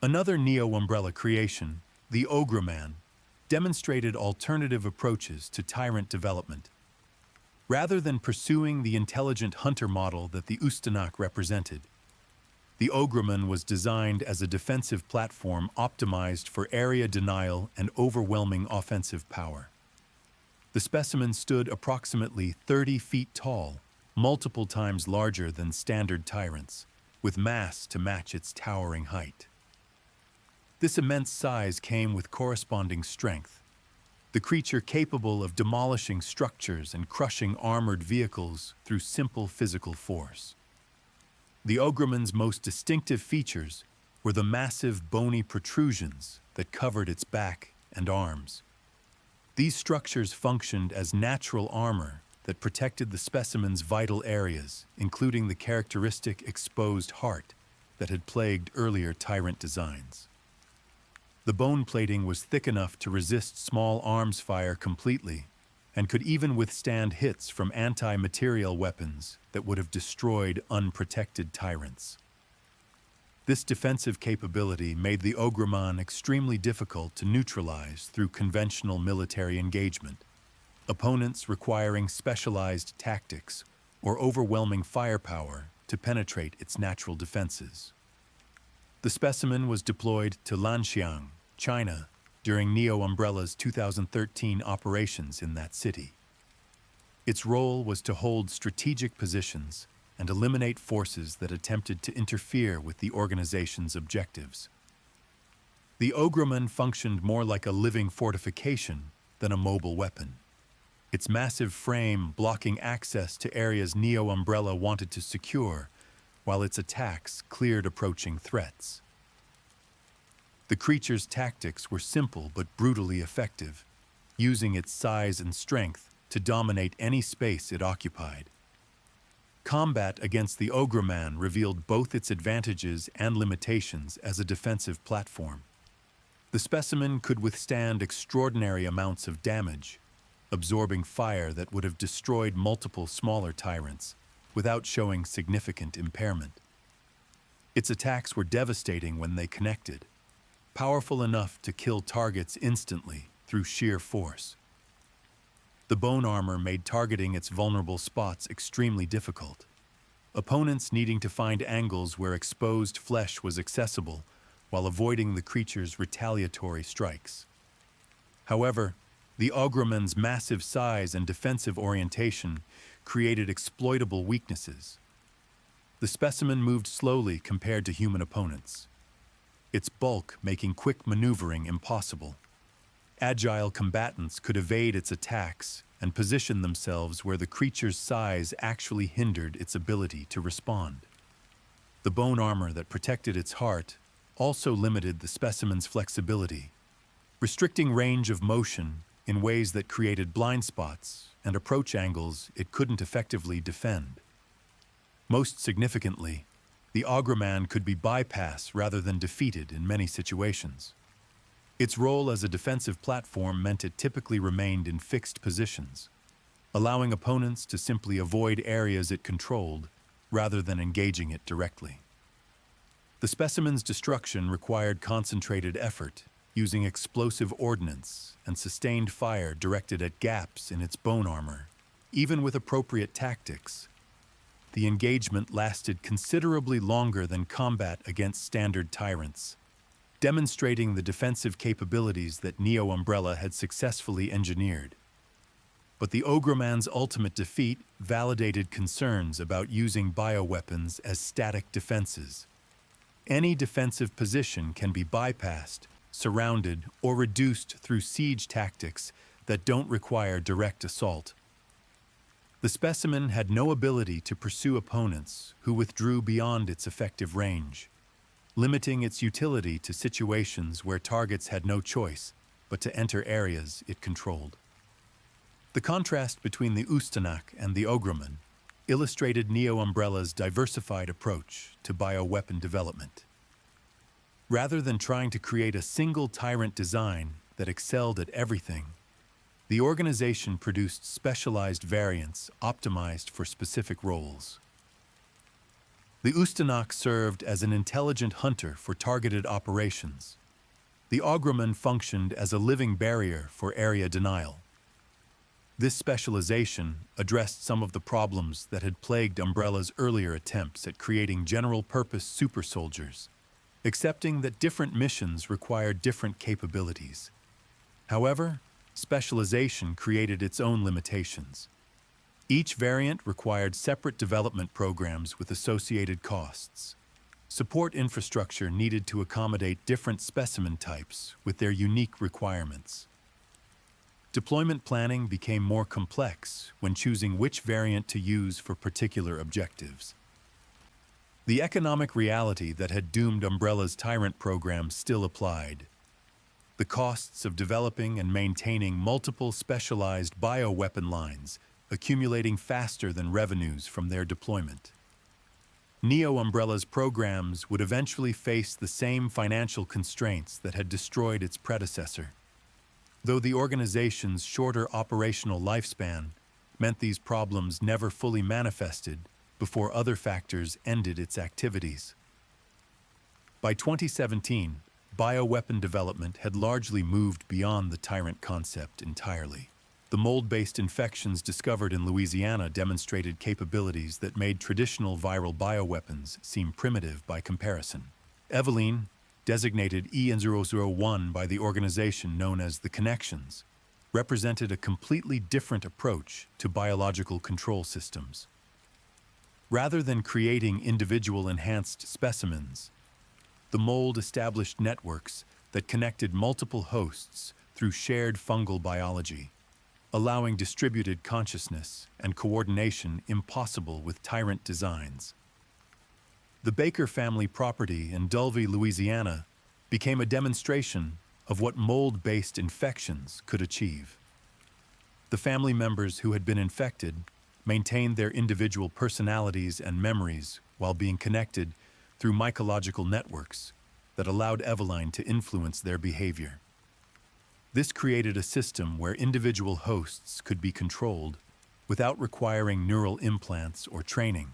Another Neo-Umbrella creation, the Ogreman, demonstrated alternative approaches to Tyrant development. Rather than pursuing the intelligent hunter model that the Ustanak represented, the Ogreman was designed as a defensive platform optimized for area denial and overwhelming offensive power. The specimen stood approximately 30 feet tall, multiple times larger than standard Tyrants, with mass to match its towering height. This immense size came with corresponding strength, the creature capable of demolishing structures and crushing armored vehicles through simple physical force. The Ogreman's most distinctive features were the massive bony protrusions that covered its back and arms. These structures functioned as natural armor that protected the specimen's vital areas, including the characteristic exposed heart that had plagued earlier Tyrant designs. The bone plating was thick enough to resist small arms fire completely, and could even withstand hits from anti-material weapons that would have destroyed unprotected Tyrants. This defensive capability made the Ogreman extremely difficult to neutralize through conventional military engagement, opponents requiring specialized tactics or overwhelming firepower to penetrate its natural defenses. The specimen was deployed to Lanxiang, China, during Neo-Umbrella's 2013 operations in that city. Its role was to hold strategic positions and eliminate forces that attempted to interfere with the organization's objectives. The Ogreman functioned more like a living fortification than a mobile weapon, its massive frame blocking access to areas Neo-Umbrella wanted to secure, while its attacks cleared approaching threats. The creature's tactics were simple but brutally effective, using its size and strength to dominate any space it occupied. Combat against the Ogreman revealed both its advantages and limitations as a defensive platform. The specimen could withstand extraordinary amounts of damage, absorbing fire that would have destroyed multiple smaller Tyrants without showing significant impairment. Its attacks were devastating when they connected, powerful enough to kill targets instantly through sheer force. The bone armor made targeting its vulnerable spots extremely difficult, opponents needing to find angles where exposed flesh was accessible while avoiding the creature's retaliatory strikes. However, the Ogreman's massive size and defensive orientation created exploitable weaknesses. The specimen moved slowly compared to human opponents, its bulk making quick maneuvering impossible. Agile combatants could evade its attacks and position themselves where the creature's size actually hindered its ability to respond. The bone armor that protected its heart also limited the specimen's flexibility, restricting range of motion in ways that created blind spots and approach angles it couldn't effectively defend. Most significantly, the Ogreman could be bypassed rather than defeated in many situations. Its role as a defensive platform meant it typically remained in fixed positions, allowing opponents to simply avoid areas it controlled rather than engaging it directly. The specimen's destruction required concentrated effort, using explosive ordnance and sustained fire directed at gaps in its bone armor. Even with appropriate tactics, the engagement lasted considerably longer than combat against standard Tyrants, demonstrating the defensive capabilities that Neo-Umbrella had successfully engineered. But the Ogreman's ultimate defeat validated concerns about using bioweapons as static defenses. Any defensive position can be bypassed, surrounded, or reduced through siege tactics that don't require direct assault. The specimen had no ability to pursue opponents who withdrew beyond its effective range, limiting its utility to situations where targets had no choice but to enter areas it controlled. The contrast between the Ustanak and the Ogreman illustrated Neo-Umbrella's diversified approach to bioweapon development. Rather than trying to create a single Tyrant design that excelled at everything, the organization produced specialized variants optimized for specific roles. The Ustanak served as an intelligent hunter for targeted operations. The Ogreman functioned as a living barrier for area denial. This specialization addressed some of the problems that had plagued Umbrella's earlier attempts at creating general-purpose supersoldiers, accepting that different missions required different capabilities. However, specialization created its own limitations. Each variant required separate development programs with associated costs. Support infrastructure needed to accommodate different specimen types with their unique requirements. Deployment planning became more complex when choosing which variant to use for particular objectives. The economic reality that had doomed Umbrella's Tyrant program still applied. The costs of developing and maintaining multiple specialized bioweapon lines accumulating faster than revenues from their deployment. Neo-Umbrella's programs would eventually face the same financial constraints that had destroyed its predecessor. Though the organization's shorter operational lifespan meant these problems never fully manifested before other factors ended its activities. By 2017, bioweapon development had largely moved beyond the Tyrant concept entirely. The mold-based infections discovered in Louisiana demonstrated capabilities that made traditional viral bioweapons seem primitive by comparison. Eveline, designated EN001 by the organization known as the Connections, represented a completely different approach to biological control systems. Rather than creating individual enhanced specimens, the mold established networks that connected multiple hosts through shared fungal biology, allowing distributed consciousness and coordination impossible with Tyrant designs. The Baker family property in Dulvey, Louisiana, became a demonstration of what mold-based infections could achieve. The family members who had been infected maintained their individual personalities and memories while being connected through mycological networks that allowed Eveline to influence their behavior. This created a system where individual hosts could be controlled without requiring neural implants or training,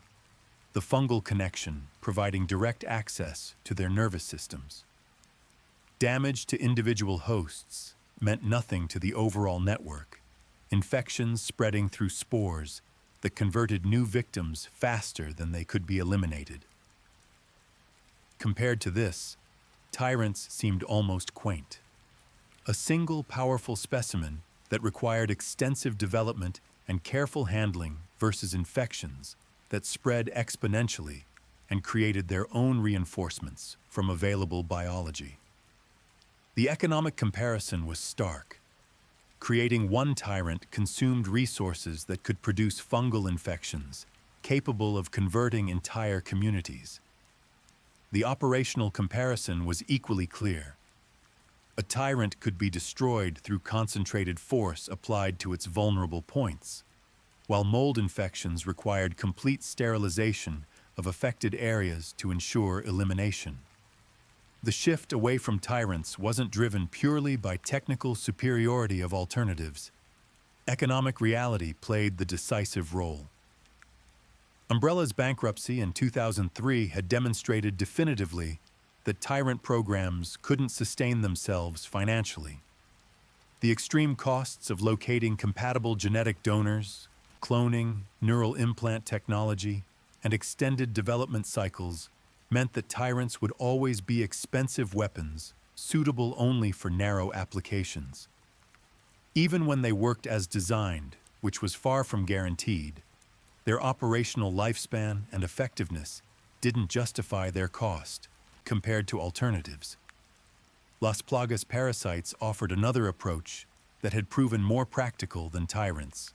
the fungal connection providing direct access to their nervous systems. Damage to individual hosts meant nothing to the overall network, infections spreading through spores that converted new victims faster than they could be eliminated. Compared to this, Tyrants seemed almost quaint. A single powerful specimen that required extensive development and careful handling versus infections that spread exponentially and created their own reinforcements from available biology. The economic comparison was stark. Creating one Tyrant consumed resources that could produce fungal infections, capable of converting entire communities. The operational comparison was equally clear. A Tyrant could be destroyed through concentrated force applied to its vulnerable points, while mold infections required complete sterilization of affected areas to ensure elimination. The shift away from Tyrants wasn't driven purely by technical superiority of alternatives. Economic reality played the decisive role. Umbrella's bankruptcy in 2003 had demonstrated definitively that Tyrant programs couldn't sustain themselves financially. The extreme costs of locating compatible genetic donors, cloning, neural implant technology, and extended development cycles meant that Tyrants would always be expensive weapons, suitable only for narrow applications. Even when they worked as designed, which was far from guaranteed, their operational lifespan and effectiveness didn't justify their cost compared to alternatives. Las Plagas parasites offered another approach that had proven more practical than Tyrants.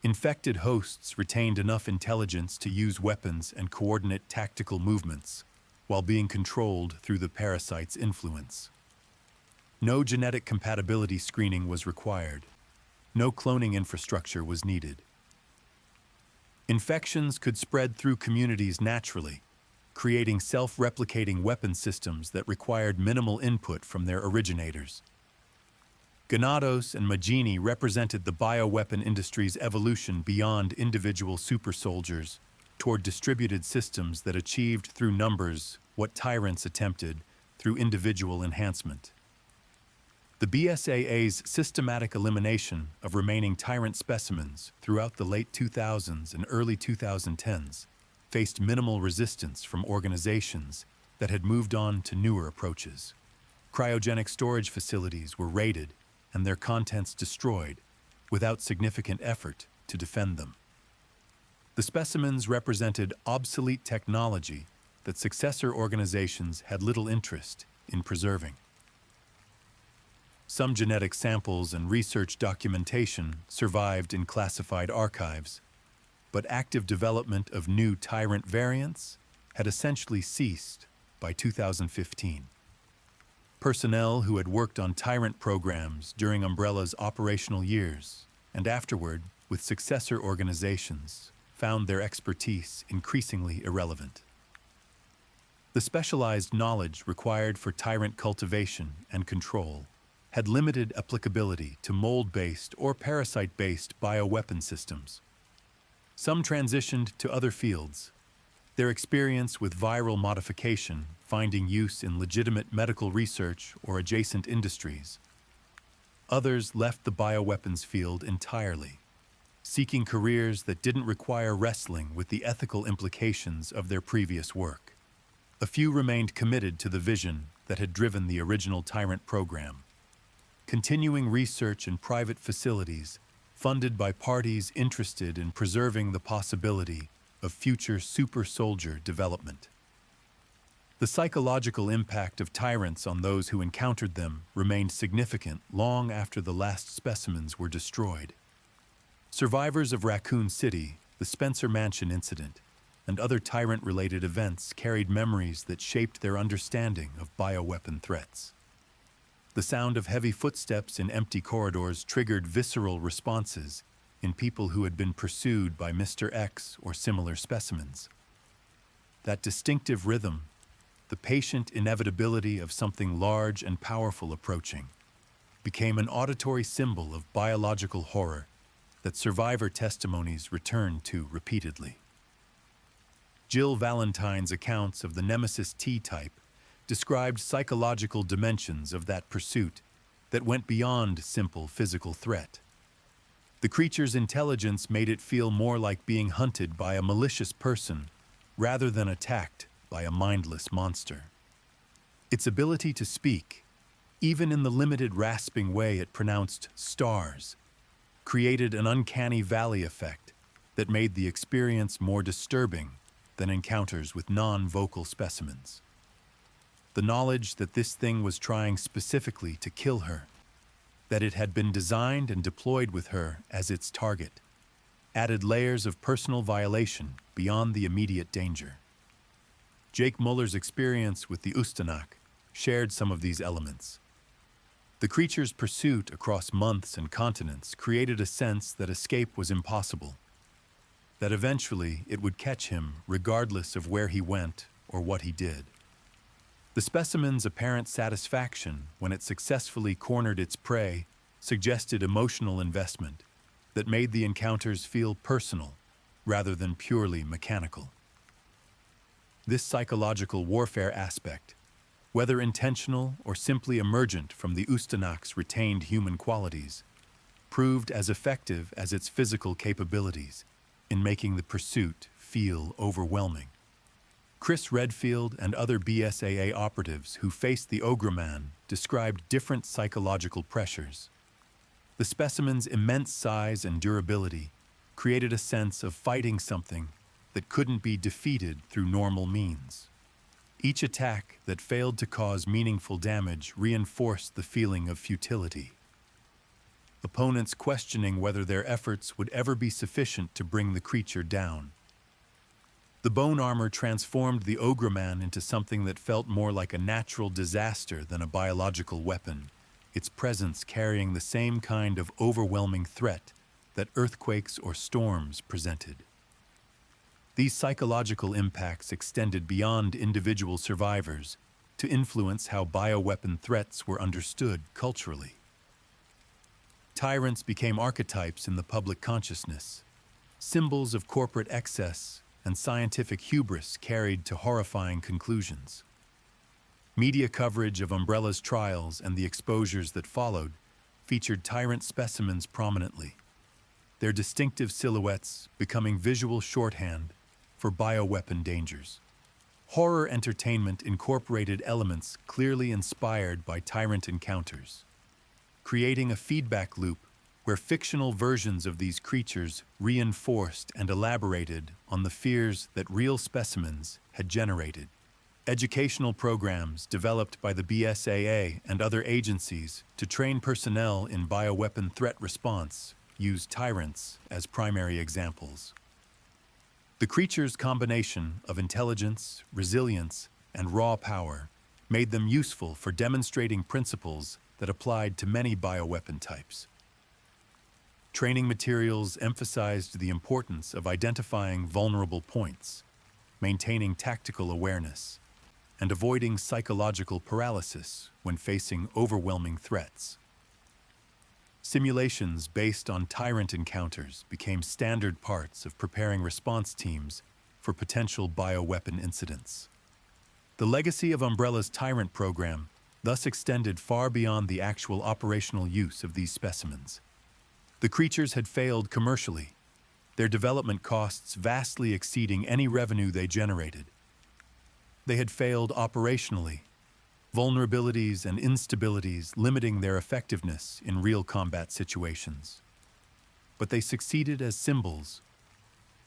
Infected hosts retained enough intelligence to use weapons and coordinate tactical movements, while being controlled through the parasite's influence. No genetic compatibility screening was required. No cloning infrastructure was needed. Infections could spread through communities naturally, creating self-replicating weapon systems that required minimal input from their originators. Thanatos and Magini represented the bioweapon industry's evolution beyond individual supersoldiers toward distributed systems that achieved through numbers what Tyrants attempted through individual enhancement. The BSAA's systematic elimination of remaining Tyrant specimens throughout the late 2000s and early 2010s faced minimal resistance from organizations that had moved on to newer approaches. Cryogenic storage facilities were raided and their contents destroyed without significant effort to defend them. The specimens represented obsolete technology that successor organizations had little interest in preserving. Some genetic samples and research documentation survived in classified archives, but active development of new Tyrant variants had essentially ceased by 2015. Personnel who had worked on Tyrant programs during Umbrella's operational years and afterward with successor organizations found their expertise increasingly irrelevant. The specialized knowledge required for Tyrant cultivation and control had limited applicability to mold-based or parasite-based bioweapon systems. Some transitioned to other fields, their experience with viral modification finding use in legitimate medical research or adjacent industries. Others left the bioweapons field entirely, seeking careers that didn't require wrestling with the ethical implications of their previous work. A few remained committed to the vision that had driven the original Tyrant program, continuing research in private facilities funded by parties interested in preserving the possibility of future supersoldier development. The psychological impact of Tyrants on those who encountered them remained significant long after the last specimens were destroyed. Survivors of Raccoon City, the Spencer Mansion incident, and other Tyrant-related events carried memories that shaped their understanding of bioweapon threats. The sound of heavy footsteps in empty corridors triggered visceral responses in people who had been pursued by Mr. X or similar specimens. That distinctive rhythm, the patient inevitability of something large and powerful approaching, became an auditory symbol of biological horror that survivor testimonies returned to repeatedly. Jill Valentine's accounts of the Nemesis T-type described psychological dimensions of that pursuit that went beyond simple physical threat. The creature's intelligence made it feel more like being hunted by a malicious person rather than attacked by a mindless monster. Its ability to speak, even in the limited rasping way it pronounced stars, created an uncanny valley effect that made the experience more disturbing than encounters with non-vocal specimens. The knowledge that this thing was trying specifically to kill her, that it had been designed and deployed with her as its target, added layers of personal violation beyond the immediate danger. Jake Muller's experience with the Ustanak shared some of these elements. The creature's pursuit across months and continents created a sense that escape was impossible, that eventually it would catch him regardless of where he went or what he did. The specimen's apparent satisfaction when it successfully cornered its prey suggested emotional investment that made the encounters feel personal rather than purely mechanical. This psychological warfare aspect, whether intentional or simply emergent from the Ustanak's retained human qualities, proved as effective as its physical capabilities in making the pursuit feel overwhelming. Chris Redfield and other BSAA operatives who faced the Ogreman described different psychological pressures. The specimen's immense size and durability created a sense of fighting something that couldn't be defeated through normal means. Each attack that failed to cause meaningful damage reinforced the feeling of futility. Opponents questioning whether their efforts would ever be sufficient to bring the creature down. The bone armor transformed the Ogreman into something that felt more like a natural disaster than a biological weapon, its presence carrying the same kind of overwhelming threat that earthquakes or storms presented. These psychological impacts extended beyond individual survivors to influence how bioweapon threats were understood culturally. Tyrants became archetypes in the public consciousness, symbols of corporate excess and scientific hubris carried to horrifying conclusions. Media coverage of Umbrella's trials and the exposures that followed featured Tyrant specimens prominently, their distinctive silhouettes becoming visual shorthand for bioweapon dangers. Horror entertainment incorporated elements clearly inspired by Tyrant encounters, creating a feedback loop where fictional versions of these creatures reinforced and elaborated on the fears that real specimens had generated. Educational programs developed by the BSAA and other agencies to train personnel in bioweapon threat response used Tyrants as primary examples. The creatures' combination of intelligence, resilience, and raw power made them useful for demonstrating principles that applied to many bioweapon types. Training materials emphasized the importance of identifying vulnerable points, maintaining tactical awareness, and avoiding psychological paralysis when facing overwhelming threats. Simulations based on Tyrant encounters became standard parts of preparing response teams for potential bioweapon incidents. The legacy of Umbrella's Tyrant program thus extended far beyond the actual operational use of these specimens. The creatures had failed commercially, their development costs vastly exceeding any revenue they generated. They had failed operationally, vulnerabilities and instabilities limiting their effectiveness in real combat situations. But they succeeded as symbols,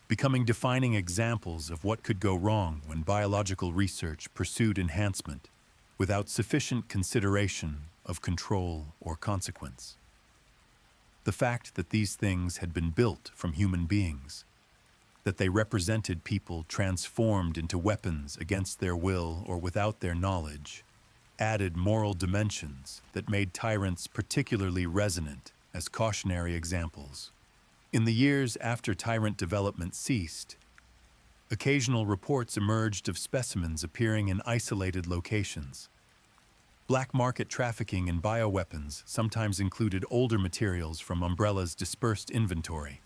becoming defining examples of what could go wrong when biological research pursued enhancement without sufficient consideration of control or consequence. The fact that these things had been built from human beings, that they represented people transformed into weapons against their will or without their knowledge, added moral dimensions that made tyrants particularly resonant as cautionary examples. In the years after tyrant development ceased, occasional reports emerged of specimens appearing in isolated locations. Black market trafficking in bioweapons sometimes included older materials from Umbrella's dispersed inventory,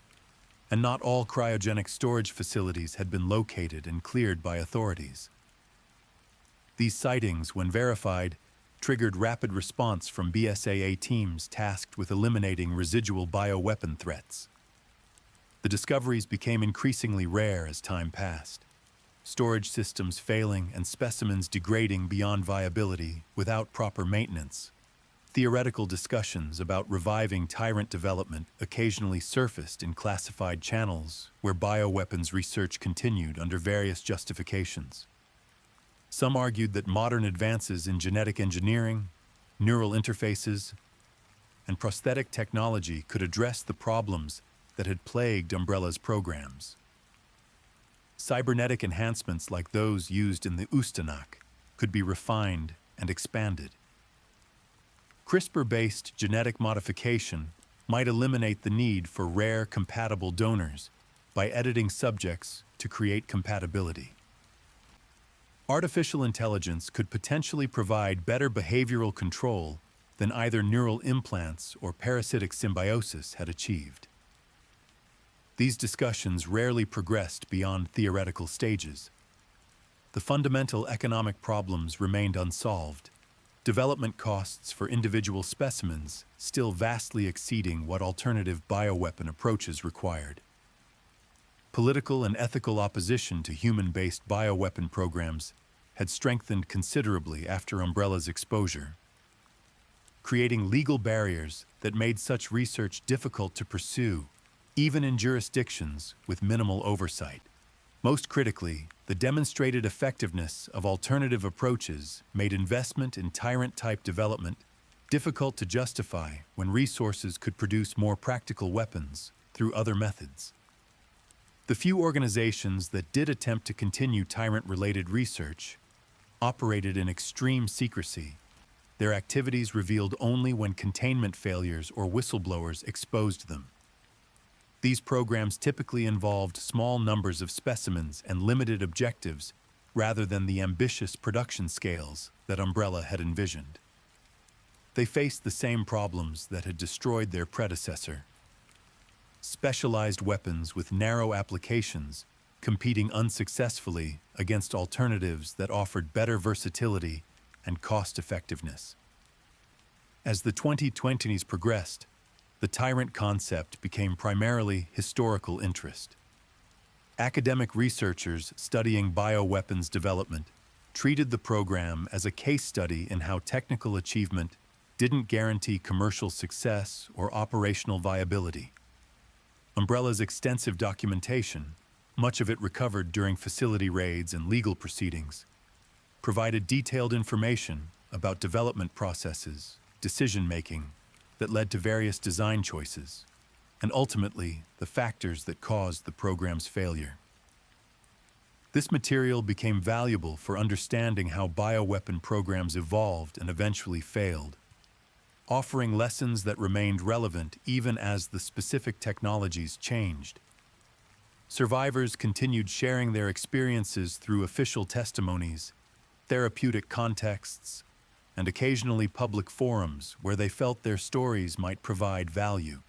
and not all cryogenic storage facilities had been located and cleared by authorities. These sightings, when verified, triggered rapid response from BSAA teams tasked with eliminating residual bioweapon threats. The discoveries became increasingly rare as time passed, storage systems failing and specimens degrading beyond viability without proper maintenance. Theoretical discussions about reviving Tyrant development occasionally surfaced in classified channels where bioweapons research continued under various justifications. Some argued that modern advances in genetic engineering, neural interfaces, and prosthetic technology could address the problems that had plagued Umbrella's programs. Cybernetic enhancements like those used in the Ustanak could be refined and expanded. CRISPR-based genetic modification might eliminate the need for rare compatible donors by editing subjects to create compatibility. Artificial intelligence could potentially provide better behavioral control than either neural implants or parasitic symbiosis had achieved. These discussions rarely progressed beyond theoretical stages. The fundamental economic problems remained unsolved, development costs for individual specimens still vastly exceeding what alternative bioweapon approaches required. Political and ethical opposition to human-based bioweapon programs had strengthened considerably after Umbrella's exposure, creating legal barriers that made such research difficult to pursue, even in jurisdictions with minimal oversight. Most critically, the demonstrated effectiveness of alternative approaches made investment in Tyrant-type development difficult to justify when resources could produce more practical weapons through other methods. The few organizations that did attempt to continue Tyrant-related research operated in extreme secrecy. Their activities revealed only when containment failures or whistleblowers exposed them. These programs typically involved small numbers of specimens and limited objectives rather than the ambitious production scales that Umbrella had envisioned. They faced the same problems that had destroyed their predecessor: specialized weapons with narrow applications competing unsuccessfully against alternatives that offered better versatility and cost-effectiveness. As the 2020s progressed, the Tyrant concept became primarily historical interest. Academic researchers studying bioweapons development treated the program as a case study in how technical achievement didn't guarantee commercial success or operational viability. Umbrella's extensive documentation, much of it recovered during facility raids and legal proceedings, provided detailed information about development processes, decision-making, that led to various design choices, and ultimately the factors that caused the program's failure. This material became valuable for understanding how bioweapon programs evolved and eventually failed, offering lessons that remained relevant even as the specific technologies changed. Survivors continued sharing their experiences through official testimonies, therapeutic contexts, and occasionally public forums where they felt their stories might provide value.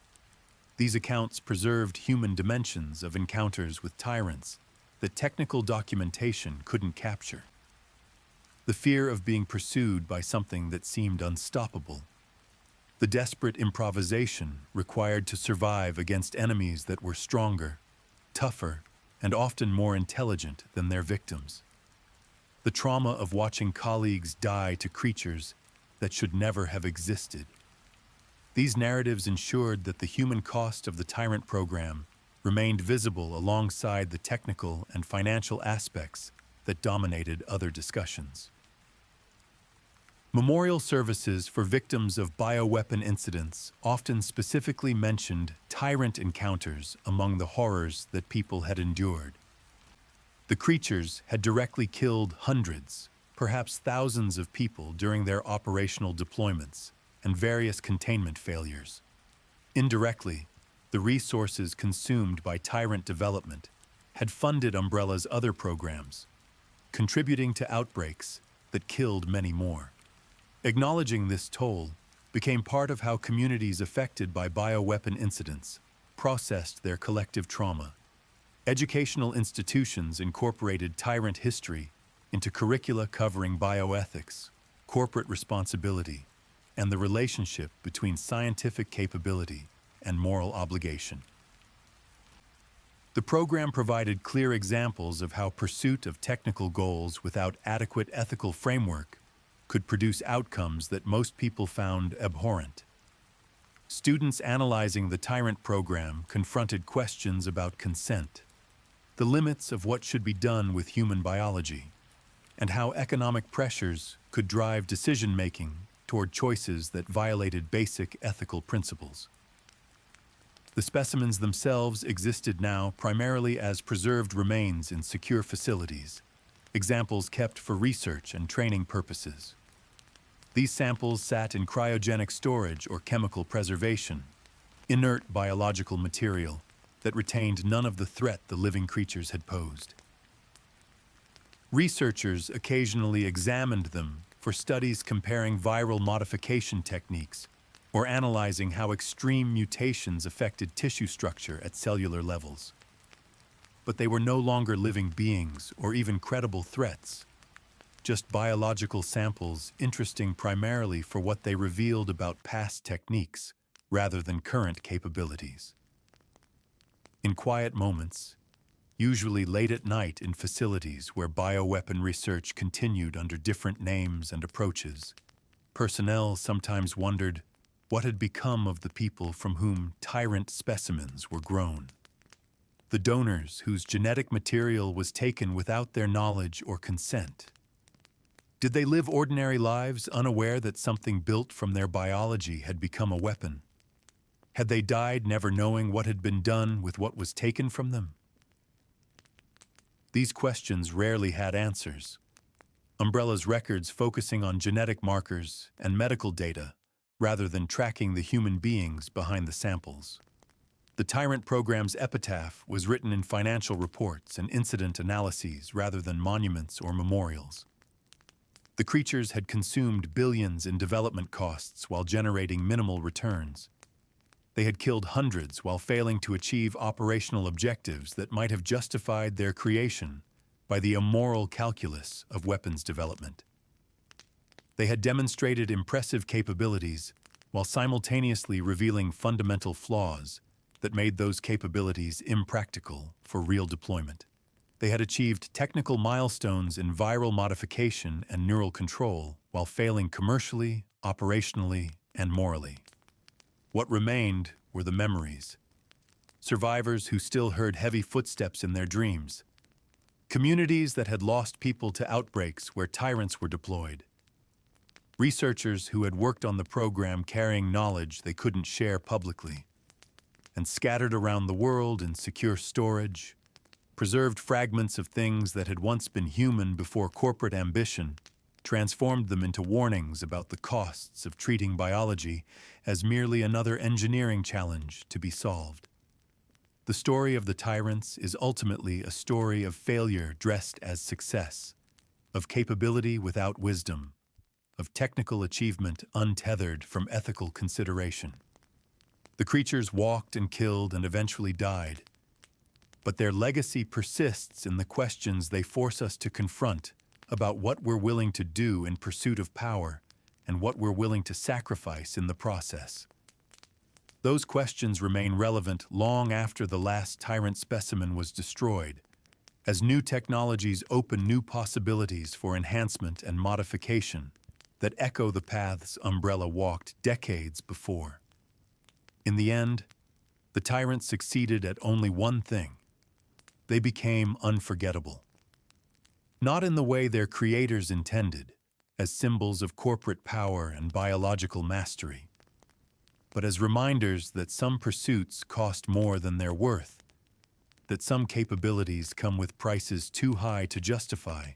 These accounts preserved human dimensions of encounters with tyrants that technical documentation couldn't capture. The fear of being pursued by something that seemed unstoppable. The desperate improvisation required to survive against enemies that were stronger, tougher, and often more intelligent than their victims. The trauma of watching colleagues die to creatures that should never have existed. These narratives ensured that the human cost of the Tyrant program remained visible alongside the technical and financial aspects that dominated other discussions. Memorial services for victims of bioweapon incidents often specifically mentioned tyrant encounters among the horrors that people had endured. The creatures had directly killed hundreds, perhaps thousands of people during their operational deployments and various containment failures. Indirectly, the resources consumed by Tyrant development had funded Umbrella's other programs, contributing to outbreaks that killed many more. Acknowledging this toll became part of how communities affected by bioweapon incidents processed their collective trauma. Educational institutions incorporated Tyrant history into curricula covering bioethics, corporate responsibility, and the relationship between scientific capability and moral obligation. The program provided clear examples of how pursuit of technical goals without adequate ethical framework could produce outcomes that most people found abhorrent. Students analyzing the Tyrant program confronted questions about consent, the limits of what should be done with human biology, and how economic pressures could drive decision-making toward choices that violated basic ethical principles. The specimens themselves existed now primarily as preserved remains in secure facilities, examples kept for research and training purposes. These samples sat in cryogenic storage or chemical preservation, inert biological material that retained none of the threat the living creatures had posed. Researchers occasionally examined them for studies comparing viral modification techniques or analyzing how extreme mutations affected tissue structure at cellular levels. But they were no longer living beings or even credible threats, just biological samples interesting primarily for what they revealed about past techniques rather than current capabilities. In quiet moments, usually late at night in facilities where bioweapon research continued under different names and approaches, personnel sometimes wondered what had become of the people from whom Tyrant specimens were grown. The donors whose genetic material was taken without their knowledge or consent. Did they live ordinary lives unaware that something built from their biology had become a weapon? Had they died never knowing what had been done with what was taken from them? These questions rarely had answers. Umbrella's records focusing on genetic markers and medical data rather than tracking the human beings behind the samples. The Tyrant program's epitaph was written in financial reports and incident analyses rather than monuments or memorials. The creatures had consumed billions in development costs while generating minimal returns. They had killed hundreds while failing to achieve operational objectives that might have justified their creation by the immoral calculus of weapons development. They had demonstrated impressive capabilities while simultaneously revealing fundamental flaws that made those capabilities impractical for real deployment. They had achieved technical milestones in viral modification and neural control while failing commercially, operationally, and morally. What remained were the memories. Survivors who still heard heavy footsteps in their dreams. Communities that had lost people to outbreaks where tyrants were deployed. Researchers who had worked on the program carrying knowledge they couldn't share publicly. And scattered around the world in secure storage, preserved fragments of things that had once been human before corporate ambition transformed them into warnings about the costs of treating biology as merely another engineering challenge to be solved. The story of the Tyrants is ultimately a story of failure dressed as success, of capability without wisdom, of technical achievement untethered from ethical consideration. The creatures walked and killed and eventually died, but their legacy persists in the questions they force us to confront about what we're willing to do in pursuit of power and what we're willing to sacrifice in the process. Those questions remain relevant long after the last Tyrant specimen was destroyed, as new technologies open new possibilities for enhancement and modification that echo the paths Umbrella walked decades before. In the end, the Tyrants succeeded at only one thing. They became unforgettable. Not in the way their creators intended, as symbols of corporate power and biological mastery, but as reminders that some pursuits cost more than they're worth, that some capabilities come with prices too high to justify,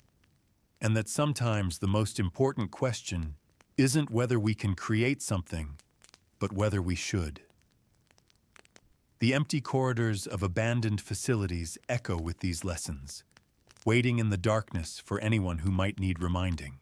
and that sometimes the most important question isn't whether we can create something, but whether we should. The empty corridors of abandoned facilities echo with these lessons, waiting in the darkness for anyone who might need reminding.